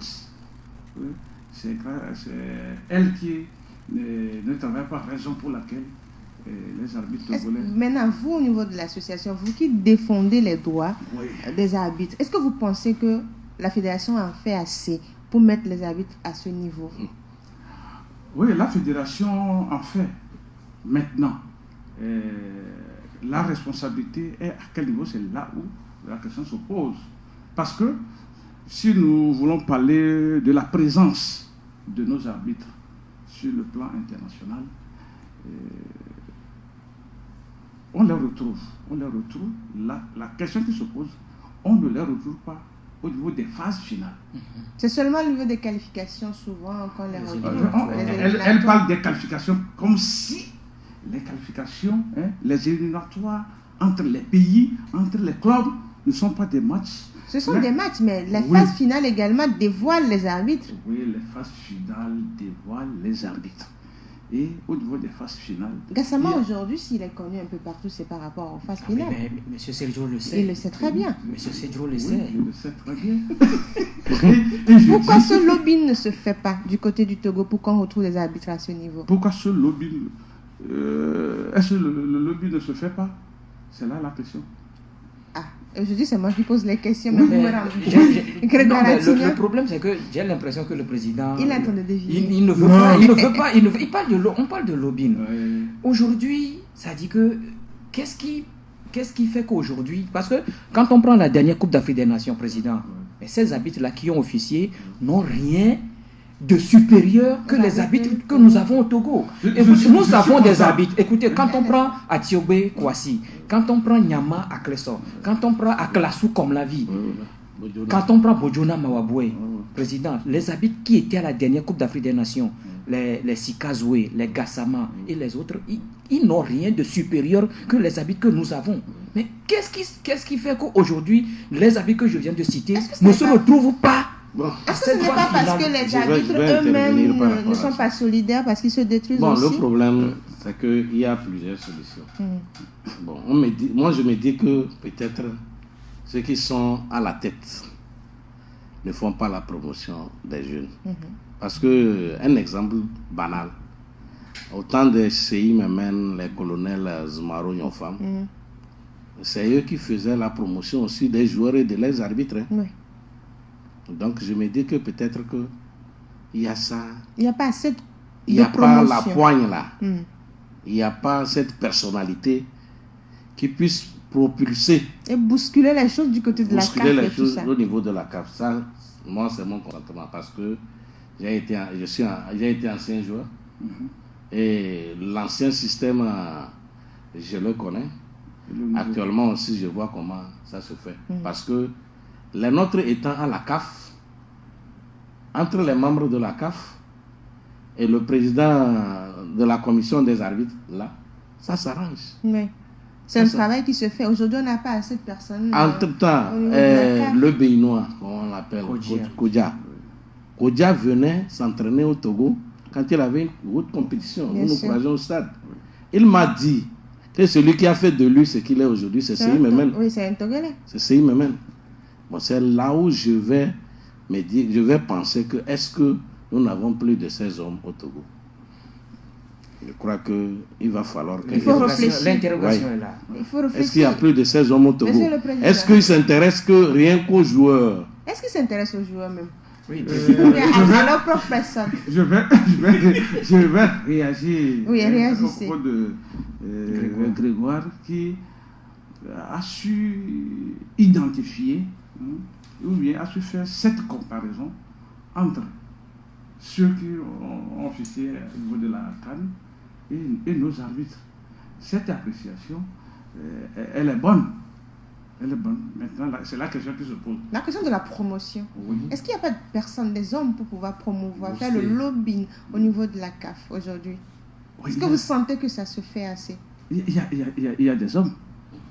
C'est elle qui ne travaille pas, raison pour laquelle les arbitres togolais. Maintenant, vous, au niveau de l'association, vous qui défendez les droits des arbitres, est-ce que vous pensez que la fédération a fait assez pour mettre les arbitres à ce niveau? Oui, la fédération en fait. Maintenant, la responsabilité est à quel niveau? C'est là où la question se pose. Parce que si nous voulons parler de la présence de nos arbitres sur le plan international, on les retrouve. La question qui se pose, on ne les retrouve pas au niveau des phases finales. C'est seulement au niveau des qualifications, souvent, qu'on les retrouve. Elle parle des qualifications comme si les qualifications, les éliminatoires entre les pays, entre les clubs, ne sont pas des matchs. Ce sont des matchs, mais les phases finales également dévoilent les arbitres. Oui, les phases finales dévoilent les arbitres. Et au niveau des phases finales... Gassama, aujourd'hui, s'il est connu un peu partout, c'est par rapport aux phases finales. Mais M. Sergio le sait. Il le sait très bien. M. Sergio le sait. Il le sait très bien. Pourquoi ce lobbying ne se fait pas du côté du Togo pour qu'on retrouve les arbitres à ce niveau? Pourquoi ce lobbying est-ce que le lobby ne se fait pas? C'est là la question. Aujourd'hui, c'est moi qui pose les questions. Oui, le problème, c'est que j'ai l'impression que le président... Il est en train de deviner. Il ne veut pas. On parle de lobbying. Oui. Aujourd'hui, ça dit que... Qu'est-ce qui fait qu'aujourd'hui... Parce que quand on prend la dernière Coupe d'Afrique des Nations, président, ces arbitres-là qui ont officié n'ont rien de supérieur que les arbitres que nous avons au Togo. Nous avons des arbitres. Écoutez, quand on prend Atiobe Kouassi, quand on prend Nyama Akleso, quand on prend Aklassou comme la vie, quand on prend Bojona Mawaboué, président, les arbitres qui étaient à la dernière Coupe d'Afrique des Nations, les Sikazoué, les Gassama et les autres, ils n'ont rien de supérieur que les arbitres que nous avons. Mais qu'est-ce qui fait qu'aujourd'hui, les arbitres que je viens de citer ne se retrouvent pas? Est-ce que ce n'est pas parce que les arbitres eux-mêmes ne sont pas solidaires, parce qu'ils se détruisent aussi? Le problème, c'est qu'il y a plusieurs solutions. Moi, je me dis que peut-être ceux qui sont à la tête ne font pas la promotion des jeunes. Parce que, un exemple banal, au temps des CIMMN, les colonels Zumaro Nyofam, c'est eux qui faisaient la promotion aussi des joueurs et de leurs arbitres. Donc je me dis que peut-être qu'il y a ça. Il n'y a pas assez il n'y a pas la poigne là. Il n'y a pas cette personnalité qui puisse propulser et bousculer les choses du côté de la CAF. Bousculer les choses au niveau de la CAF. Ça, moi, c'est mon consentement parce que j'ai été ancien joueur et l'ancien système, je le connais. Actuellement aussi, je vois comment ça se fait. Parce que les nôtres étant à la CAF, entre les membres de la CAF et le président de la commission des arbitres, là, ça s'arrange. Oui. C'est un travail qui se fait. Aujourd'hui, on n'a pas assez de personnes. Entre-temps, le Béninois, comment on l'appelle, Kodja venait s'entraîner au Togo quand il avait une haute compétition. Nous croisions au stade. Il m'a dit que celui qui a fait de lui ce qu'il est aujourd'hui, c'est Seyi Memen. Oui, c'est un Togolais. C'est Seyi Memen. Bon, c'est là où je vais me dire, je vais penser que est-ce que nous n'avons plus de ces hommes au Togo? Je crois qu'il va falloir que... Il faut réfléchir. L'interrogation est là. Il faut réfléchir. Est-ce qu'il n'y a plus de ces hommes au Togo? Est-ce qu'ils s'intéressent que rien qu'aux joueurs? Est-ce qu'ils s'intéressent aux joueurs même? Oui, à leur propre personne. Je vais réagir à propos de Grégoire qui a su identifier ou bien a su faire cette comparaison entre ceux qui ont officié au niveau de la CAN et nos arbitres. Cette appréciation, elle est bonne. Elle est bonne. Maintenant, c'est la question qui se pose. La question de la promotion. Oui. Est-ce qu'il n'y a pas de personnes, des hommes pour pouvoir promouvoir, faire le lobbying au niveau de la CAF aujourd'hui? Est-ce que vous sentez que ça se fait assez? Il y a des hommes.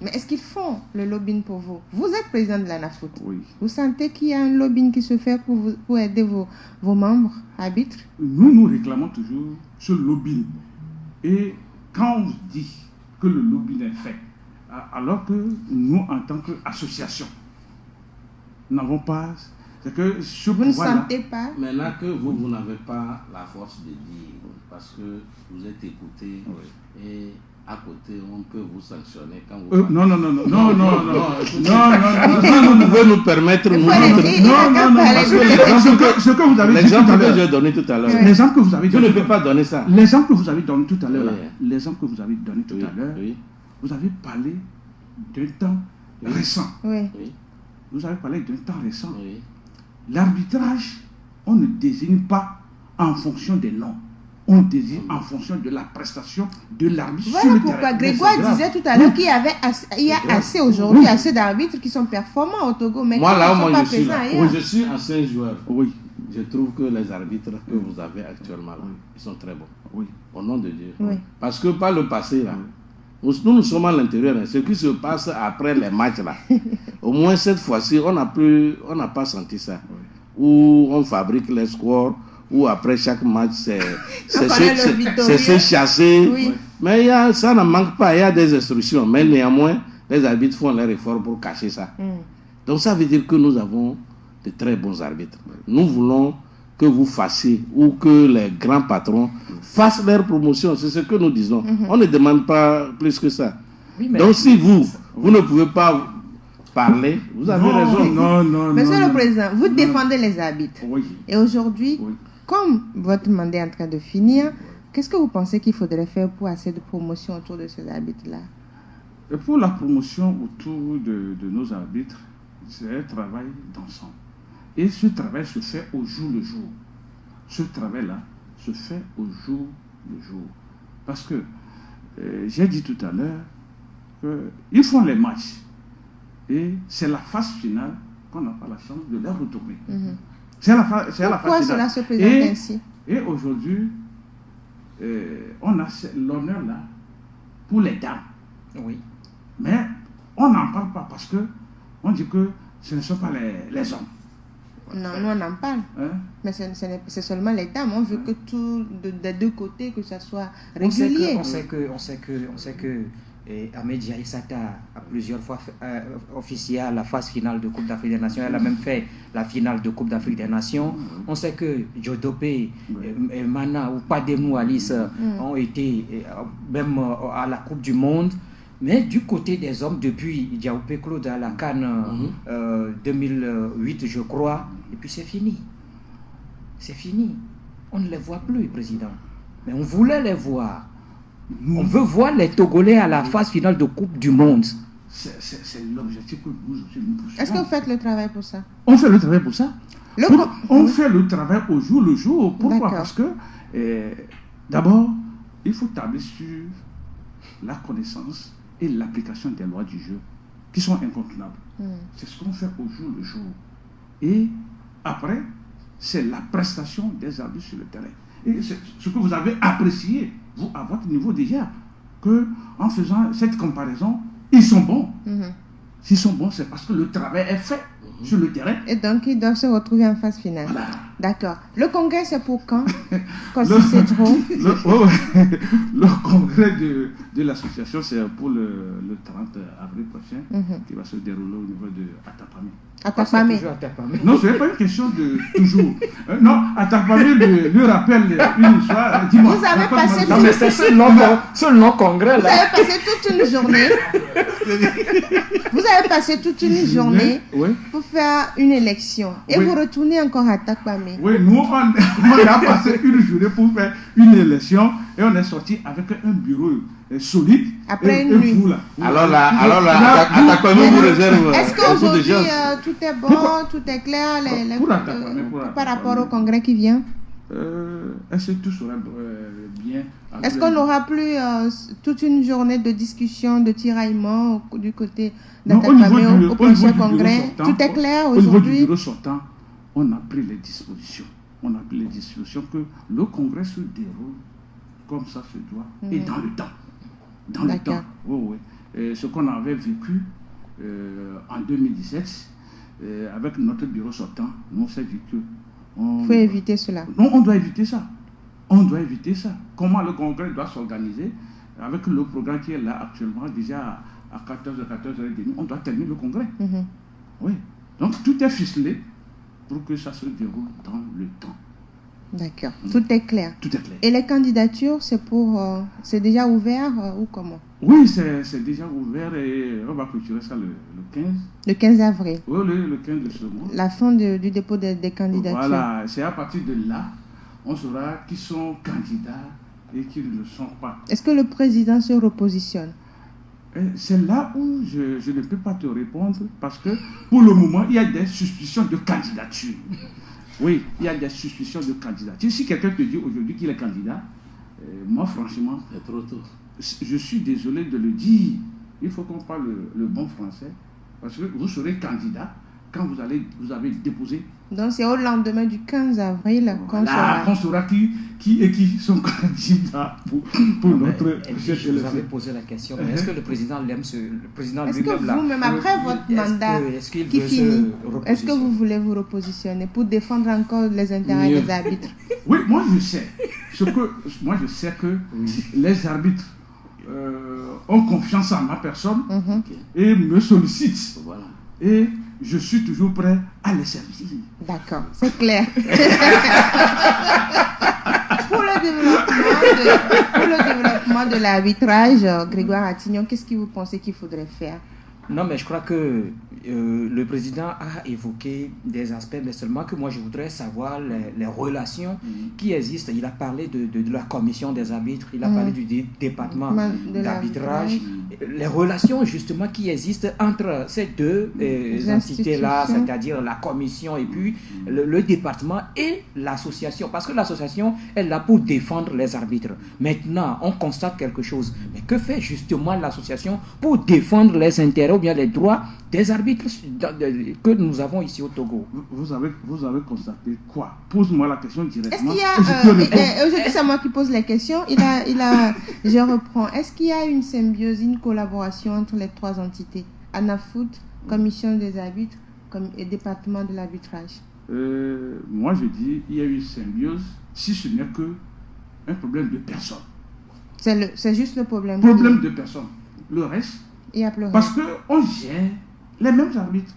Mais est-ce qu'ils font le lobbying pour vous? Vous êtes président de l'ANAFOOT. Oui. Vous sentez qu'il y a un lobbying qui se fait pour aider vos membres arbitres? Nous réclamons toujours ce lobbying. Et quand on dit que le lobbying est fait, alors que nous, en tant qu'association, n'avons pas C'est que ce Vous ne pouvoir-là, sentez pas? Maintenant que vous n'avez pas la force de dire, parce que vous êtes écouté et à côté, on peut vous sanctionner quand vous... non, vous pouvez nous permettre... Ce que vous avez dit l'exemple que j'ai donné tout à l'heure. L'exemple que vous avez donné... Je ne peux pas donner ça. L'exemple que vous avez donné tout à l'heure, l'exemple que vous avez donné tout à l'heure, vous avez parlé d'un temps récent. Oui. Vous avez parlé d'un temps récent. L'arbitrage, on ne désigne pas en fonction des noms. On désigne en fonction de la prestation de l'arbitre sur le terrain. Voilà pourquoi Grégoire disait tout à l'heure qu'il y a assez aujourd'hui, assez d'arbitres qui sont performants au Togo, mais moi, là, qui ne sont moi, pas présents ailleurs. je suis ancien joueur. Oui. Je trouve que les arbitres que vous avez actuellement, là, ils sont très bons. Oui. Au nom de Dieu. Oui. Parce que par le passé, là, nous sommes à l'intérieur. Ce qui se passe après les matchs, là, au moins cette fois-ci, on n'a pas senti ça. Où on fabrique les scores, où après chaque match, c'est se chasser. Oui. Mais ça ne manque pas, il y a des instructions. Mais néanmoins, les arbitres font leur effort pour cacher ça. Donc ça veut dire que nous avons de très bons arbitres. Nous voulons que vous fassiez, ou que les grands patrons fassent leur promotion. C'est ce que nous disons. On ne demande pas plus que ça. Oui, donc si vous ne pouvez pas parler, vous avez raison. Non. Monsieur le Président, vous défendez les arbitres. Oui. Et aujourd'hui, comme votre mandat est en train de finir, qu'est-ce que vous pensez qu'il faudrait faire pour assez de promotion autour de ces arbitres-là? Pour la promotion autour de nos arbitres, c'est un travail d'ensemble. Et ce travail se fait au jour le jour. Ce travail-là se fait au jour le jour. Parce que j'ai dit tout à l'heure qu'ils font les matchs. Et c'est la phase finale qu'on n'a pas la chance de leur retourner. C'est la phase finale. Pourquoi cela se présente ainsi? Et aujourd'hui, on a l'honneur là pour les dames. Oui. Mais on n'en parle pas parce que on dit que ce ne sont pas les hommes. Non, nous on en parle. Mais c'est seulement les dames. On veut que tout, des deux côtés, que ça soit régulier. On sait que Ahmed Jaïsata a plusieurs fois officié à la phase finale de Coupe d'Afrique des Nations. Elle a même fait la finale de Coupe d'Afrique des Nations. On sait que Djodopé, Mana ou Pademou Alice ont été même à la Coupe du Monde. Mais du côté des hommes, depuis Diaoupé Claude à la CAN 2008, je crois, et puis c'est fini. C'est fini. On ne les voit plus, Président. Mais on voulait les voir. On veut voir les Togolais à la phase finale de Coupe du Monde. C'est l'objectif que nous poursuivons. Est-ce que vous faites le travail pour ça? On fait le travail pour ça. On fait le travail au jour le jour. Pourquoi? Parce que, d'abord, il faut tabler sur la connaissance et l'application des lois du jeu qui sont incontournables. C'est ce qu'on fait au jour le jour. Et après, c'est la prestation des arbitres sur le terrain. Et c'est ce que vous avez apprécié, vous, à votre niveau déjà, qu'en faisant cette comparaison, ils sont bons. S'ils sont bons, c'est parce que le travail est fait sur le terrain. Et donc, ils doivent se retrouver en phase finale. Voilà. D'accord. Le congrès, c'est pour quand? Le congrès de l'association, c'est pour le 30 avril prochain, qui va se dérouler au niveau de Atapamé. Atapamé. Non, ce n'est pas une question de toujours. Non, Atapamé le rappelle une histoire. Dis-moi. Vous avez passé non, mais c'est ce long congrès là. Vous avez passé toute une journée. Vous avez passé toute une journée pour faire une élection. Et vous retournez encore à Atapamé. Oui, nous, on a passé une journée pour faire une élection et on est sorti avec un bureau solide. Après une nuit. Alors là, Atapamé vous réserve. Est-ce qu'aujourd'hui tout est bon, tout est clair par rapport au congrès qui vient? Est-ce que tout sera bien? Est-ce qu'on n'aura plus toute une journée de discussion, de tiraillement du côté d'Atapamé au prochain congrès? Tout est clair aujourd'hui? Au niveau du bureau sortant, on a pris les dispositions. On a pris les dispositions que le congrès se déroule comme ça se doit et dans le temps. Dans le temps. Oui. Ce qu'on avait vécu en 2017 avec notre bureau sortant, nous on s'est dit que il faut éviter cela. Non, on doit éviter ça. On doit éviter ça. Comment le congrès doit s'organiser avec le programme qui est là actuellement, déjà à 14h30, on doit terminer le congrès. Oui. Donc tout est ficelé. pour que ça se déroule dans le temps. D'accord, tout est clair. Tout est clair. Et les candidatures, c'est déjà ouvert ou comment? Oui, c'est déjà ouvert et on va clôturer ça le 15. Le 15 avril. Oui, le 15 de ce mois. La fin du dépôt des candidatures. Voilà, c'est à partir de là, on saura qui sont candidats et qui ne le sont pas. Est-ce que le président se repositionne? C'est là où je ne peux pas te répondre parce que pour le moment, il y a des suspicions de candidature. Oui, il y a des suspicions de candidature. Si quelqu'un te dit aujourd'hui qu'il est candidat, moi franchement, c'est trop tôt. Je suis désolé de le dire. Il faut qu'on parle le bon français parce que vous serez candidat quand vous avez déposé. Donc c'est au lendemain du 15 avril qu'on saura qui sont candidats pour notre chef de. Vous avez posé la question, mais est-ce que le président l'aime le président lui-même? Est-ce que vous-même, après votre mandat qui finit, est-ce que vous voulez vous repositionner pour défendre encore les intérêts des arbitres? Oui, moi je sais. Moi je sais que les arbitres ont confiance en ma personne et me sollicitent. Voilà. Et je suis toujours prêt à les servir. D'accord, c'est clair. Pour le développement de l'arbitrage, Grégoire Attignon, qu'est-ce que vous pensez qu'il faudrait faire? Non, mais je crois que le président a évoqué des aspects, mais seulement que moi je voudrais savoir les relations qui existent. Il a parlé de la commission des arbitres, il a parlé du département d'arbitrage, les relations justement qui existent entre ces deux entités-là, c'est-à-dire la commission et puis le département et l'association. Parce que l'association est là pour défendre les arbitres. Maintenant, on constate quelque chose. Mais que fait justement l'association pour défendre les intérêts ou bien les droits des arbitres que nous avons ici au Togo? Vous avez constaté quoi? Pose-moi la question directement. Aujourd'hui, c'est moi qui pose la question. Je reprends. Est-ce qu'il y a une symbiose, une collaboration entre les trois entités? ANAFOOT, Commission des arbitres et département de l'arbitrage. Moi, je dis il y a une symbiose si ce n'est que un problème de personne. C'est juste le problème. Problème de personne. Le reste. Parce qu'on gère les mêmes arbitres.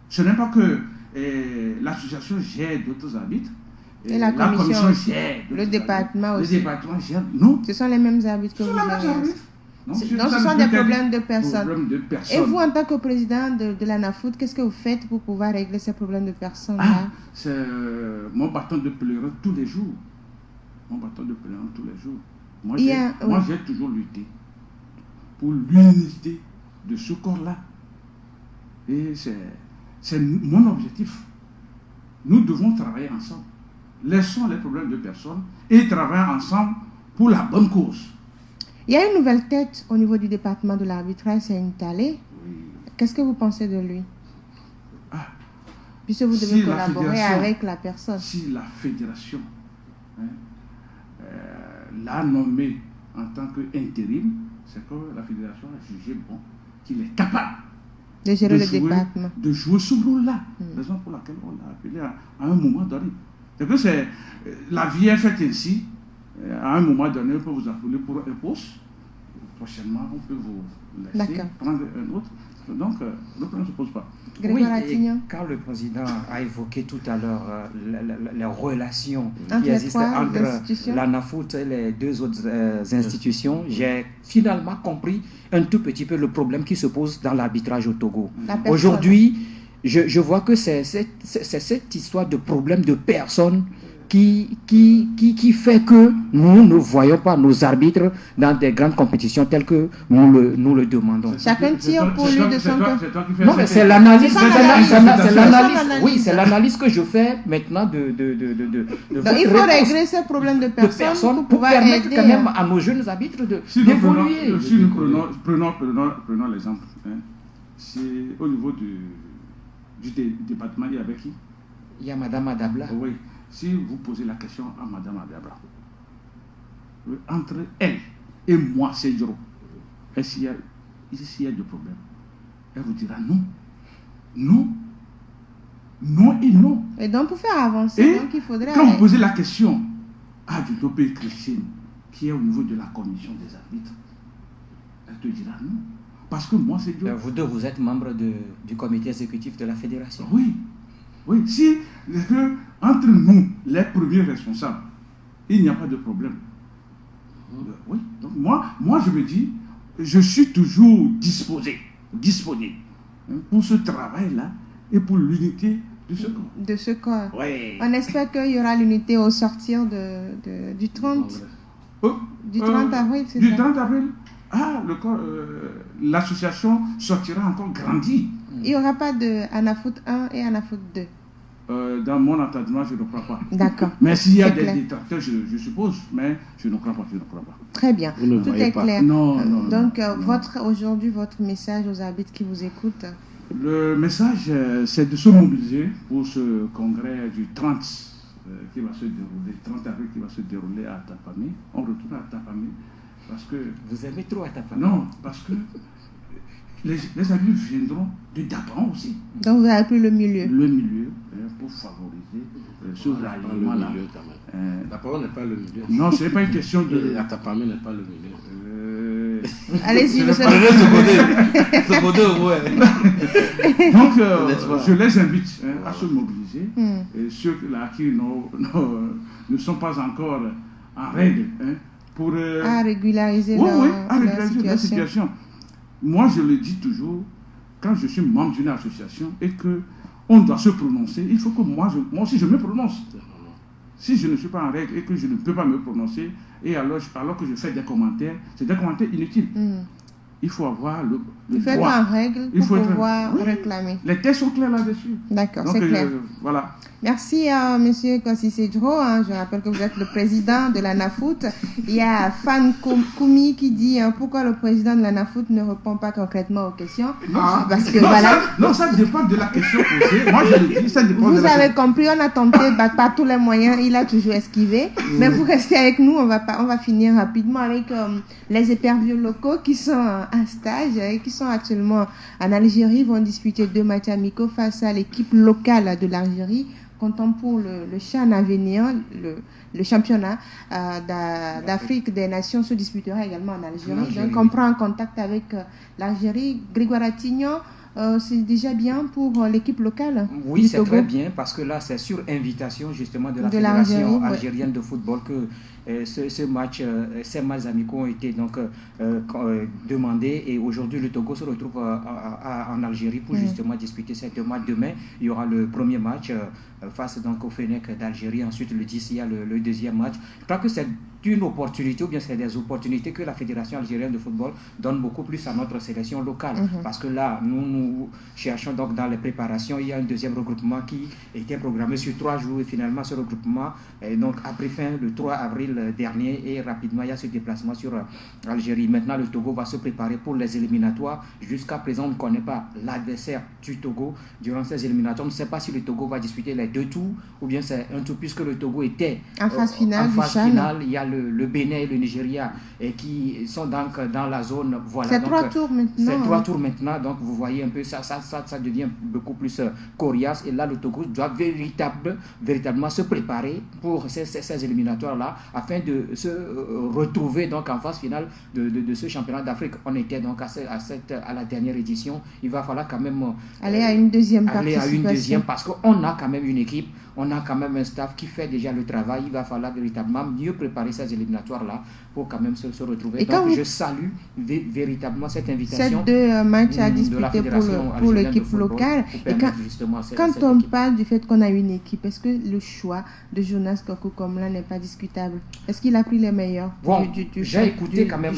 Ce n'est pas que l'association gère d'autres arbitres. Et la commission gère le département aussi. Le département gère. Non. Ce sont les mêmes arbitres que vous gérez. Donc ce sont des problèmes de personnes. Et vous, en tant que président de l'ANAFOOT, qu'est-ce que vous faites pour pouvoir régler ces problèmes de personnes-là? C'est mon bâton de pèlerin tous les jours. Moi, j'ai toujours lutté pour l'unité de ce corps-là. Et c'est mon objectif. Nous devons travailler ensemble. Laissons les problèmes de personnes et travaillons ensemble pour la bonne cause. Il y a une nouvelle tête au niveau du département de l'arbitrage, c'est Ntale. Oui. Qu'est-ce que vous pensez de lui? Puisque vous devez collaborer avec la personne. Si la fédération l'a nommé en tant qu'intérim, c'est que la fédération a jugé qu'il est capable de gérer le département. De jouer ce rôle-là. Raison pour laquelle on l'a appelé à un moment donné. C'est que la vie est faite ainsi. À un moment donné, on peut vous appeler pour un poste. Prochainement, on peut vous laisser prendre un autre. Donc, le problème ne se pose pas. Oui, et quand le président a évoqué tout à l'heure les relations qui existent entre l'ANAFOOT et les deux autres institutions, j'ai finalement compris un tout petit peu le problème qui se pose dans l'arbitrage au Togo. Aujourd'hui, je vois que c'est cette histoire de problème de personnes qui fait que nous ne voyons pas nos arbitres dans des grandes compétitions telles que nous le demandons. Chacun tire pour lui de son côté. Non, mais c'est l'analyse. Oui, c'est l'analyse que je fais maintenant de donc il faut régler ce problème de personnes pour permettre aider, quand même à nos jeunes arbitres d'évoluer. Si nous prenons l'exemple, c'est au niveau du département, il y avait qui? Il y a Madame Adabla. Oui. Si vous posez la question à Madame Adabla, entre elle et moi, c'est Joro, est-ce qu'il y a des problèmes? Elle vous dira non. Non. Non et non. Et donc, pour faire avancer, donc, il faudrait... Quand vous posez la question à Dudopé Christine, qui est au niveau de la commission des arbitres, elle te dira non. Parce que moi, c'est Joro. Vous deux, vous êtes membre du comité exécutif de la fédération. Oui. Oui, si entre nous, les premiers responsables, il n'y a pas de problème. Oui, donc moi je me dis, je suis toujours disponible pour ce travail-là et pour l'unité de ce corps. De ce corps. Oui. On espère qu'il y aura l'unité au sortir du 30. Du 30 avril, c'est ça? Du 30 avril. L'association sortira encore grandie. Il n'y aura pas de Anafoot 1 et Anafoot 2. Dans mon entendement, je ne crois pas. D'accord. Mais s'il y a des détracteurs, je suppose, mais je ne crois pas. Très bien. Tout est clair. Non. Donc, aujourd'hui, votre message aux arbitres qui vous écoutent? Le message, c'est de se mobiliser pour ce congrès du 30 qui va se dérouler, 30 avril qui va se dérouler à Tapamé. On retourne à Tapamé parce que... Vous aimez trop à Tapamé? Non, parce que les amis viendront de Daban aussi. Donc vous avez pris le milieu. Le milieu, pour favoriser ce ralliement-là. Daban n'est pas le milieu. Non, ce n'est pas une question de... La Tapamé n'est pas le milieu. Allez-y, monsieur. Ce côté, ouais. Donc, je les invite à se mobiliser. Et ceux-là qui ne sont pas encore en règle pour... à régulariser la situation. Moi, je le dis toujours, quand je suis membre d'une association et qu'on doit se prononcer, il faut que moi aussi je me prononce. Si je ne suis pas en règle et que je ne peux pas me prononcer, et alors que je fais des commentaires, c'est des commentaires inutiles. Il faut avoir le il faut droit. être en règle pour pouvoir réclamer. Les textes sont clairs là-dessus. D'accord, c'est clair. Voilà. Merci à M. Kossi Sedro. Je rappelle que vous êtes le président de l'ANAFOOT. Il y a Fan Koumi qui dit pourquoi le président de l'ANAFOOT ne répond pas concrètement aux questions. Parce que ça dépend de la question posée. Moi, je le dis, ça dépend de la question. Vous avez compris, on a tenté par tous les moyens. Il a toujours esquivé. Mais vous restez avec nous. On va finir rapidement avec les éperviers locaux qui sont en stage et qui sont actuellement en Algérie. Ils vont disputer 2 matchs amicaux face à l'équipe locale de l'Algérie, comptant pour le CHAN à venir. Le championnat d'Afrique des Nations se disputera également en Algérie. Donc on prend en contact avec l'Algérie. Grégoire Attignon, c'est déjà bien pour l'équipe locale? Oui, c'est très bien parce que là, c'est sur invitation justement de la Fédération algérienne de football que ces matchs amicaux ont été donc demandés, et aujourd'hui le Togo se retrouve en Algérie pour justement disputer ces 2 matchs. Demain, il y aura le premier match face donc au Fennec d'Algérie. Ensuite, le 10, il y a le deuxième match. Je crois que c'est une opportunité, ou bien c'est des opportunités que la Fédération algérienne de football donne beaucoup plus à notre sélection locale. Parce que là, nous cherchons donc dans les préparations, il y a un deuxième regroupement qui était programmé sur 3 jours, et finalement ce regroupement donc a pris fin le 3 avril dernier, et rapidement il y a ce déplacement sur Algérie. Maintenant, le Togo va se préparer pour les éliminatoires. Jusqu'à présent, on ne connaît pas l'adversaire du Togo durant ces éliminatoires. On ne sait pas si le Togo va disputer les 2 tours ou bien c'est un tour, puisque le Togo était en phase finale. Il y a le Bénin et le Nigeria qui sont donc dans la zone. Voilà, c'est 3 tours maintenant. C'est 3 tours maintenant, donc vous voyez un peu, ça devient beaucoup plus coriace. Et là, le Togo doit véritablement se préparer pour ces éliminatoires-là, afin de se retrouver donc en phase finale de ce championnat d'Afrique. On était donc à la dernière édition. Il va falloir quand même aller à une deuxième participation. Parce qu'on a quand même une équipe, on a quand même un staff qui fait déjà le travail. Il va falloir véritablement mieux préparer ces éliminatoires-là pour quand même se retrouver. Et donc je salue véritablement cette invitation. Ces 2 matchs à disputer pour l'équipe locale. Et quand on parle du fait qu'on a une équipe, est-ce que le choix de Jonas Kokou comme là n'est pas discutable? Est-ce qu'il a pris les meilleurs j'ai écouté quand même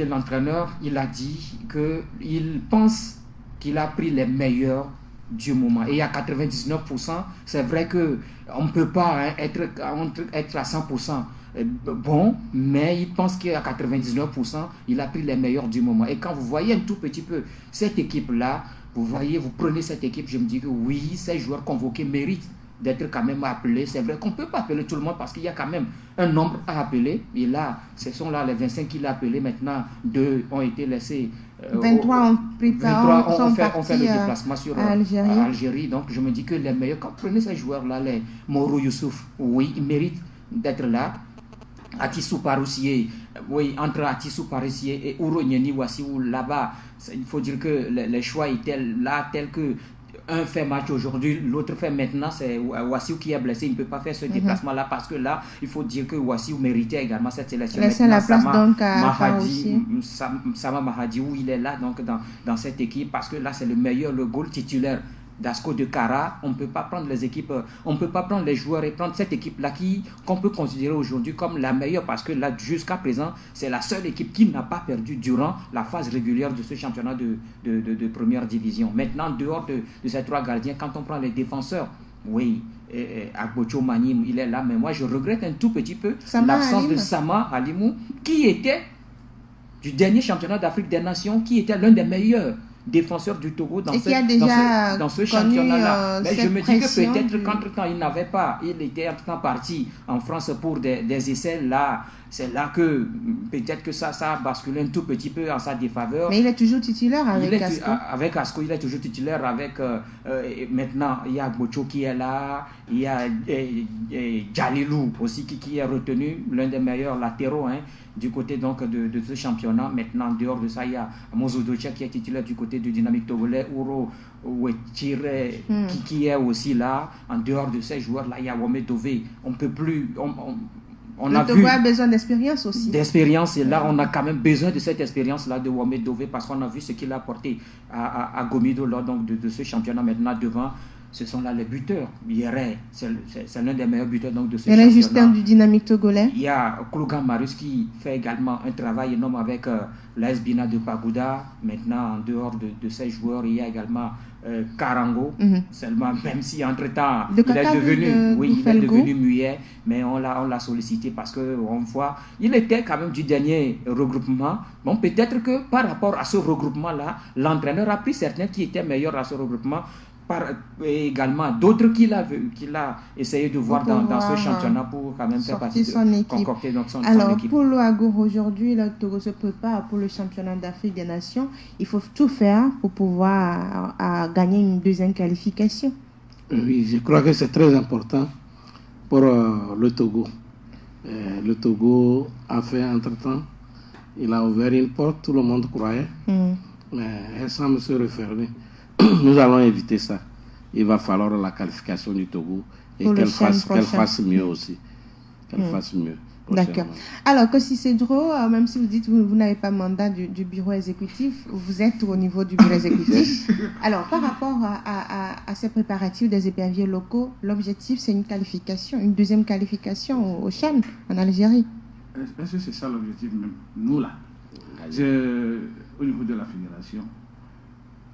l'entraîneur. Il a dit qu'il pense qu'il a pris les meilleurs du moment. Et à 99%, c'est vrai qu'on ne peut pas être à 100% bon, mais il pense qu'à 99%, il a pris les meilleurs du moment. Et quand vous voyez un tout petit peu cette équipe-là, vous prenez cette équipe, je me dis que oui, ces joueurs convoqués méritent d'être quand même appelés. C'est vrai qu'on ne peut pas appeler tout le monde parce qu'il y a quand même un nombre à appeler. Et là, ce sont là les 25 qu'il a appelés. Maintenant, 2 ont été laissés. 23 ont fait le déplacement sur Algérie. Donc, je me dis que les meilleurs, quand vous prenez ces joueurs-là, les Moro Youssouf, oui, ils méritent d'être là. Atissou Paroussier, oui, entre Atissou Paroussier et Ouro Nyeni Wassiou, là-bas, il faut dire que les choix étaient là, tels que un fait match aujourd'hui, l'autre fait maintenant. C'est Wassiou qui est blessé, il ne peut pas faire ce déplacement-là parce que là, il faut dire que Wassiou méritait également cette sélection. Laissez la place donc à Sama Mahadi, où il est là donc dans cette équipe, parce que là, c'est le meilleur, le goal titulaire d'Asco de Kara. On ne peut pas prendre les équipes, on peut pas prendre les joueurs et prendre cette équipe-là qu'on peut considérer aujourd'hui comme la meilleure, parce que là, jusqu'à présent, c'est la seule équipe qui n'a pas perdu durant la phase régulière de ce championnat de première division. Maintenant, en dehors de ces 3 gardiens, quand on prend les défenseurs, oui, Agbocho Manim, il est là, mais moi je regrette un tout petit peu l'absence de Sama Halimou, qui était du dernier championnat d'Afrique des Nations, qui était l'un des meilleurs défenseur du Togo dans ce championnat-là. Mais je me dis que peut-être qu'entre-temps, il n'avait pas, il était entre-temps parti en France pour des essais là. C'est là que peut-être que ça a basculé un tout petit peu en sa défaveur. Mais il est toujours titulaire avec Asco. Avec Asco, il est toujours titulaire. Maintenant, il y a Gbocho qui est là, il y a Djalilou aussi qui est retenu, l'un des meilleurs latéraux du côté donc de ce championnat. Maintenant, en dehors de ça, il y a Mozodocha qui est titulaire du côté du Dynamique Togolais, Ouro Ouetire qui est aussi là. En dehors de ces joueurs-là, il y a Wame Dové. On ne peut plus... Le Togo a besoin d'expérience aussi. D'expérience, et là, on a quand même besoin de cette expérience-là de Wame Dové, parce qu'on a vu ce qu'il a apporté à Gomido lors donc, de ce championnat. Maintenant, devant, ce sont là les buteurs. Yere, c'est l'un des meilleurs buteurs donc, de ce championnat. Et Justin du Dynamique Togolais. Il y a Klougan Marus qui fait également un travail énorme avec l'AS Bina de Pagouda. Maintenant, en dehors de ces joueurs, il y a également Karango. Seulement, même si entre-temps, il est devenu muet, mais on l'a sollicité parce qu'on voit, il était quand même du dernier regroupement. Bon, peut-être que par rapport à ce regroupement-là, l'entraîneur a pris certains qui étaient meilleurs à ce regroupement. Et également d'autres qu'il a essayé de voir dans ce championnat pour quand même faire partie de son équipe. Concocter son Alors, équipe. pour l'Ouagour aujourd'hui, le Togo se prépare pour le championnat d'Afrique des Nations. Il faut tout faire pour pouvoir gagner une deuxième qualification. Oui, je crois que c'est très important pour le Togo. Le Togo a fait entre-temps, il a ouvert une porte, tout le monde croyait, mais elle semble se refermer. Nous allons éviter ça. Il va falloir la qualification du Togo et qu'elle fasse mieux aussi. Qu'elle fasse mieux. D'accord. Alors, Kossi Cedro, même si vous dites que vous n'avez pas mandat du bureau exécutif, vous êtes au niveau du bureau exécutif. Alors, par rapport à ces préparatifs des éperviers locaux, l'objectif, c'est une qualification, une deuxième qualification au Chan, en Algérie. Est-ce que c'est ça l'objectif même? Nous, là, au niveau de la fédération,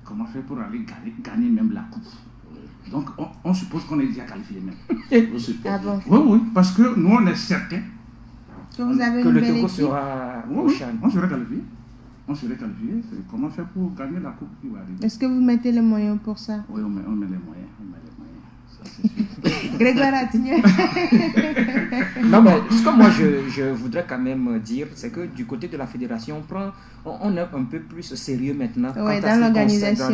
comment faire pour aller gagner même la coupe? Donc, on suppose qu'on est déjà qualifié même. Ah bon? Oui, parce que nous, on est certains que vous avez que une le belle Togo équipe. sera on serait qualifié. On serait qualifié. Comment faire pour gagner la coupe qui va arriver? Est-ce que vous mettez les moyens pour ça? Oui, on met les moyens. Ça, c'est sûr. Grégoire Attigné. Non, mais ce que moi je voudrais quand même dire, c'est que du côté de la fédération, on est un peu plus sérieux maintenant. Oui, dans l'organisation,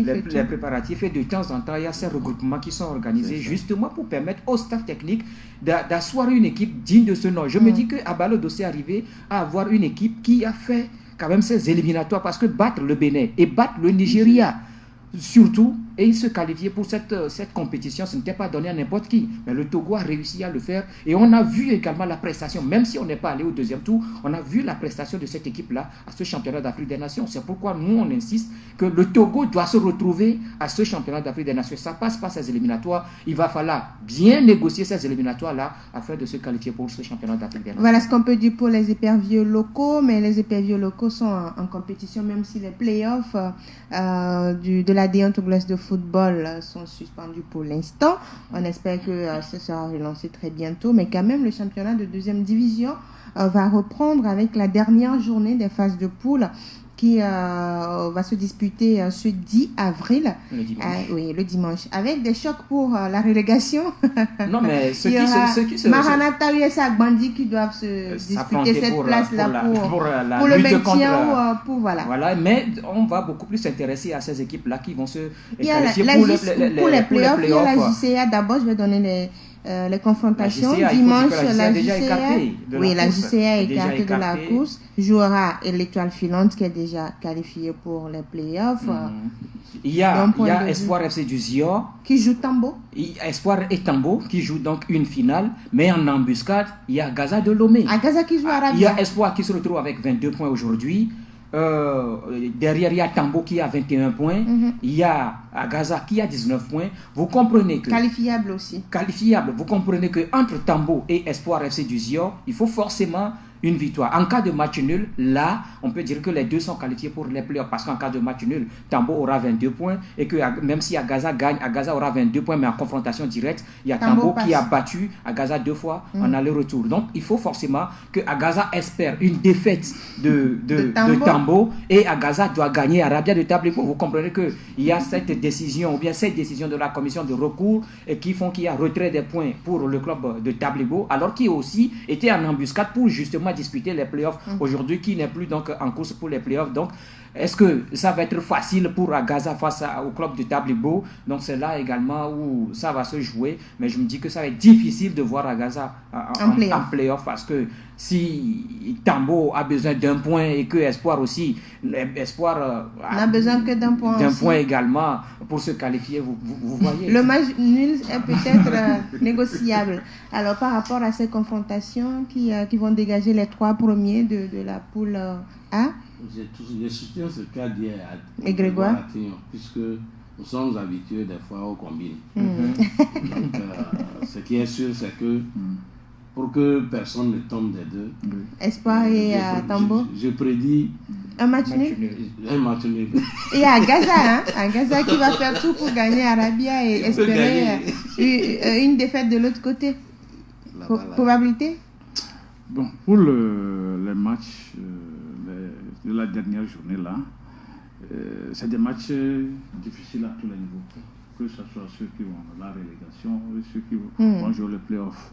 les préparatifs. Et de temps en temps, il y a ces regroupements qui sont organisés justement pour permettre au staff technique d'asseoir une équipe digne de ce nom. Je me dis qu'à Balo Dossé est arrivé à avoir une équipe qui a fait quand même ses éliminatoires, parce que battre le Bénin et battre le Nigeria, surtout, et se qualifier pour cette compétition, ce n'était pas donné à n'importe qui. Mais le Togo a réussi à le faire. Et on a vu également la prestation, même si on n'est pas allé au deuxième tour, on a vu la prestation de cette équipe-là à ce championnat d'Afrique des Nations. C'est pourquoi nous, on insiste que le Togo doit se retrouver à ce championnat d'Afrique des Nations. Ça passe par ces éliminatoires. Il va falloir bien négocier ces éliminatoires-là afin de se qualifier pour ce championnat d'Afrique des Nations. Voilà ce qu'on peut dire pour les éperviers locaux, mais les éperviers locaux sont en compétition, même si les playoffs de la D1 togolaise de football sont suspendus pour l'instant. On espère que ça sera relancé très bientôt, mais quand même le championnat de deuxième division va reprendre avec la dernière journée des phases de poule qui va se disputer ce 10 avril. Le dimanche. Oui, le dimanche. Avec des chocs pour la relégation. Non, mais ceux qui se Maranatha et Sagbandi qui doivent se disputer cette place-là pour le lutte maintien ou pour voilà. Voilà, mais on va beaucoup plus s'intéresser à ces équipes-là qui vont se Il y a qualifier pour les playoffs. Il y a la JCA. D'abord, je vais donner les confrontations. La JCA, Dimanche, la JCA est écartée de la course. Jouera l'Étoile filante qui est déjà qualifiée pour les playoffs. Il y a Espoir FC du Zior qui joue Tambo. Espoir et Tambo qui jouent donc une finale, mais en embuscade, il y a Gaza de Lomé. Gaza qui joue Arabia. Il y a Espoir qui se retrouve avec 22 points aujourd'hui. Derrière, il y a Tambo qui a 21 points. Il y a Gaza qui a 19 points. Vous comprenez que... Qualifiable aussi. Qualifiable. Vous comprenez que entre Tambo et Espoir FC du Zior, il faut forcément une victoire. En cas de match nul, là, on peut dire que les deux sont qualifiés pour les playoffs. Parce qu'en cas de match nul, Tambo aura 22 points. Et que même si Agaza gagne, Agaza aura 22 points. Mais en confrontation directe, il y a Tambo qui a battu Agaza 2 fois en aller-retour. Donc, il faut forcément que Agaza espère une défaite de Tambo. Et Agaza doit gagner Arabia de Tablibo. Vous comprenez qu'il y a cette décision, ou bien cette décision de la commission de recours et qui font qu'il y a retrait des points pour le club de Tablibo. Alors qu'il aussi était en embuscade pour justement disputer les playoffs aujourd'hui, qui n'est plus donc en course pour les playoffs. Donc est-ce que ça va être facile pour Agaza face au club de Tablibo? Donc c'est là également où ça va se jouer, mais je me dis que ça va être difficile de voir Agaza en playoff, parce que si Tambo a besoin d'un point et que Espoir aussi, Espoir a besoin que d'un point également pour se qualifier, vous voyez. Le match nul est peut-être négociable. Alors par rapport à ces confrontations qui vont dégager les 3 premiers de la poule A, je soutiens ce qu'a dit Grégoire, puisque nous sommes habitués des fois aux combines. Donc, ce qui est sûr, c'est que pour que personne ne tombe des deux, Espoir et Tambo, je prédis un match nul. Un match nul. Et à Gaza qui va faire tout pour gagner Arabia et espérer une défaite de l'autre côté. Probabilité? Bon, pour les matchs de la dernière journée là, c'est des matchs difficiles à tous les niveaux, que ce soit ceux qui vont à la relégation ou ceux qui vont jouer le play-off.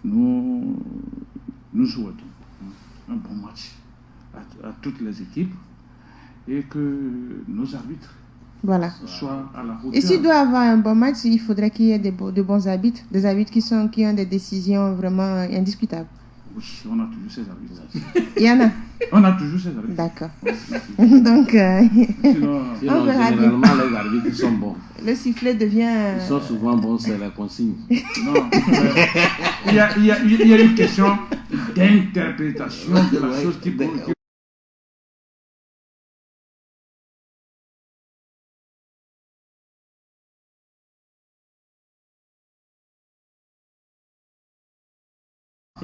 Nous souhaitons un bon match à toutes les équipes et que nos arbitres soient à la hauteur. Et s'il doit avoir un bon match, il faudrait qu'il y ait de bons arbitres, des arbitres qui ont des décisions vraiment indiscutables. Oui, on a toujours ces arbitres. Il y en a. On a toujours ces arbitres. D'accord. Donc, sinon généralement, les arbitres sont bons. Le sifflet devient... Ils sont souvent bons, c'est la consigne. Non, il y a une question d'interprétation de la chose qui...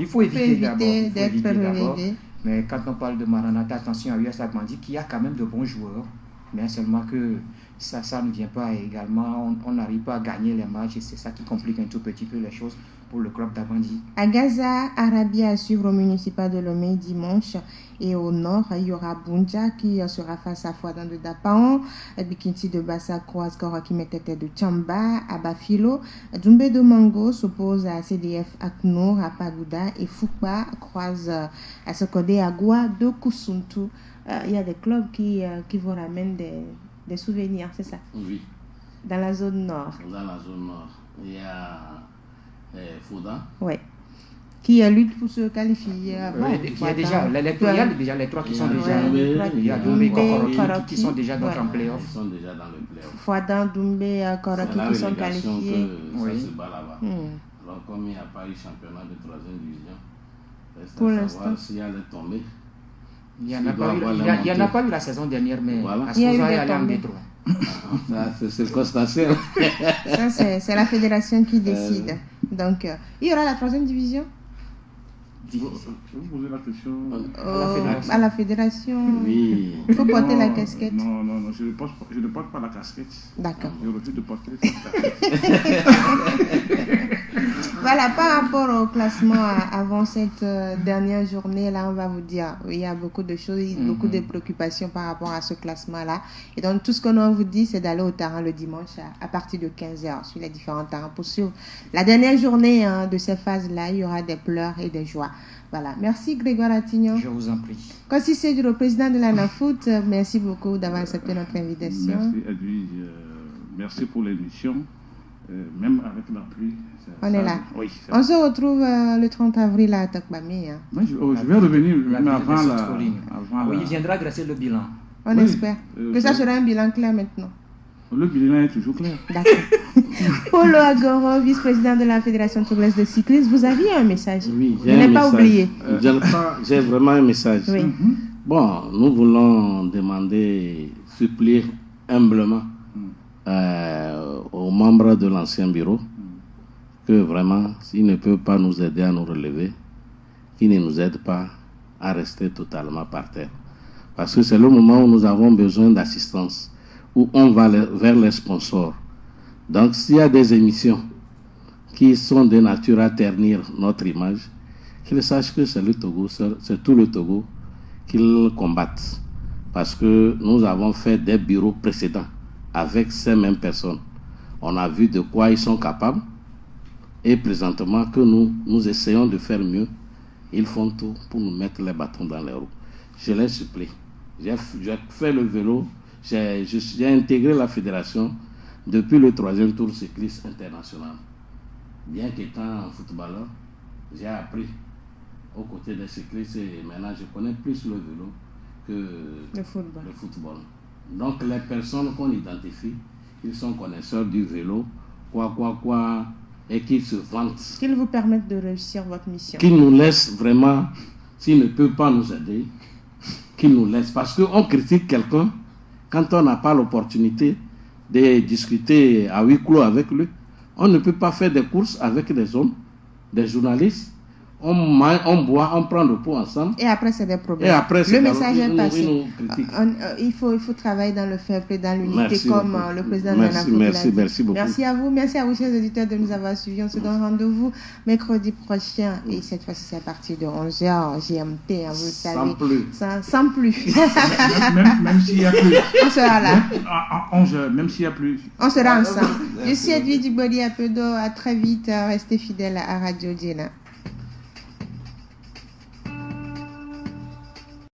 Il faut éviter d'être relégué. Mais quand on parle de Maranatha, attention à US Agmandi, qui a quand même de bons joueurs, mais seulement que ça ne vient pas également, on n'arrive pas à gagner les matchs et c'est ça qui complique un tout petit peu les choses pour le club d'Agmandi. À Gaza, Arabia à suivre au municipal de Lomé dimanche, et au nord, il y aura Bunja qui sera face à Fouadan de Dapaon, Bikinti de Bassa croise Koraki Metete de Tchamba, à Bafilo, Doumbé de Mango s'oppose à CDF Aknour à Pagoуда et Fukba croise à Sokodé Agua de Kusuntu. Il y a des clubs qui vous ramènent des souvenirs, c'est ça? Oui. Dans la zone nord. Dans la zone nord. Il y a Fouda. Oui. Qui lutte pour se qualifier. Il y a déjà les 3 qui sont déjà. Il y a Doumbé, Koraki qui sont déjà dans le playoff. Ils sont déjà dans le playoff. Fouadan, Doumbé, Koraki qui sont qualifiés. Ça se bat là-bas. Alors, comme il n'y a pas eu championnat de 3e division, pour reste à savoir s'il y a les tombées. Il n'y en a pas eu la saison dernière, mais voilà. Ascosa est allé en Détroit. C'est constaté. Ça, c'est la fédération qui décide. Donc, il y aura la 3e division? Vous posez la question à la fédération. Oui. Il faut porter la casquette. Non, je ne porte pas la casquette. D'accord. Je refuse de porter cette casquette. Voilà, par rapport au classement avant cette dernière journée, là, on va vous dire, il y a beaucoup de choses, beaucoup de préoccupations par rapport à ce classement-là. Et donc, tout ce qu'on vous dit, c'est d'aller au terrain le dimanche à partir de 15h sur les différents terrains pour suivre la dernière journée de ces phases-là. Il y aura des pleurs et des joies. Voilà. Merci Grégoire Attignon. Je vous en prie. Kossi Sédou, le président de l'ANAFOOT, merci beaucoup d'avoir accepté notre invitation. Merci Edwige, merci pour l'émission. même avec la pluie. On est là. Oui, on se retrouve le 30 avril à Tokbami. Hein. Oui, je vais revenir même avant il viendra dresser le bilan. On espère que ça sera un bilan clair maintenant. Le bilan est toujours clair. D'accord. Paulo Agoro, vice-président de la Fédération togolaise de cyclisme, vous aviez un message. Oui, je n'ai pas oublié. J'ai vraiment un message. Oui. Bon, nous voulons demander, supplier humblement aux membres de l'ancien bureau que vraiment, s'ils ne peuvent pas nous aider à nous relever, qu'ils ne nous aident pas à rester totalement par terre. Parce que c'est le moment où nous avons besoin d'assistance, où on va vers les sponsors. Donc, s'il y a des émissions qui sont de nature à ternir notre image, qu'ils sachent que c'est le Togo, c'est tout le Togo qu'ils combattent. Parce que nous avons fait des bureaux précédents avec ces mêmes personnes. On a vu de quoi ils sont capables. Et présentement que nous essayons de faire mieux, ils font tout pour nous mettre les bâtons dans les roues. Je les supplie. J'ai fait le vélo, j'ai intégré la fédération depuis le 3e tour cycliste international. Bien qu'étant footballeur, j'ai appris aux côtés des cyclistes et maintenant je connais plus le vélo que le football. Donc les personnes qu'on identifie, ils sont connaisseurs du vélo, et qu'ils se vantent. Qu'ils vous permettent de réussir votre mission. Qu'ils nous laissent vraiment, s'ils ne peuvent pas nous aider, qu'ils nous laissent. Parce qu'on critique quelqu'un quand on n'a pas l'opportunité de discuter à huis clos avec lui. On ne peut pas faire des courses avec des hommes, des journalistes. On mange, on boit, on prend le pot ensemble. Et après, c'est des problèmes. Le message est passé. Il faut travailler dans le fair play, dans l'unité, comme le président de la République. Merci beaucoup. Merci à vous, chers auditeurs, de nous avoir suivis. On se donne rendez-vous mercredi prochain. Et cette fois-ci, c'est à partir de 11h GMT. Vous le savez. Sans plus. Même s'il y a plus. On sera là. À 11h, même s'il y a plus. On sera ensemble. Je suis Edwige Dibodi Apedo. À très vite. Restez fidèles à Radio Djena.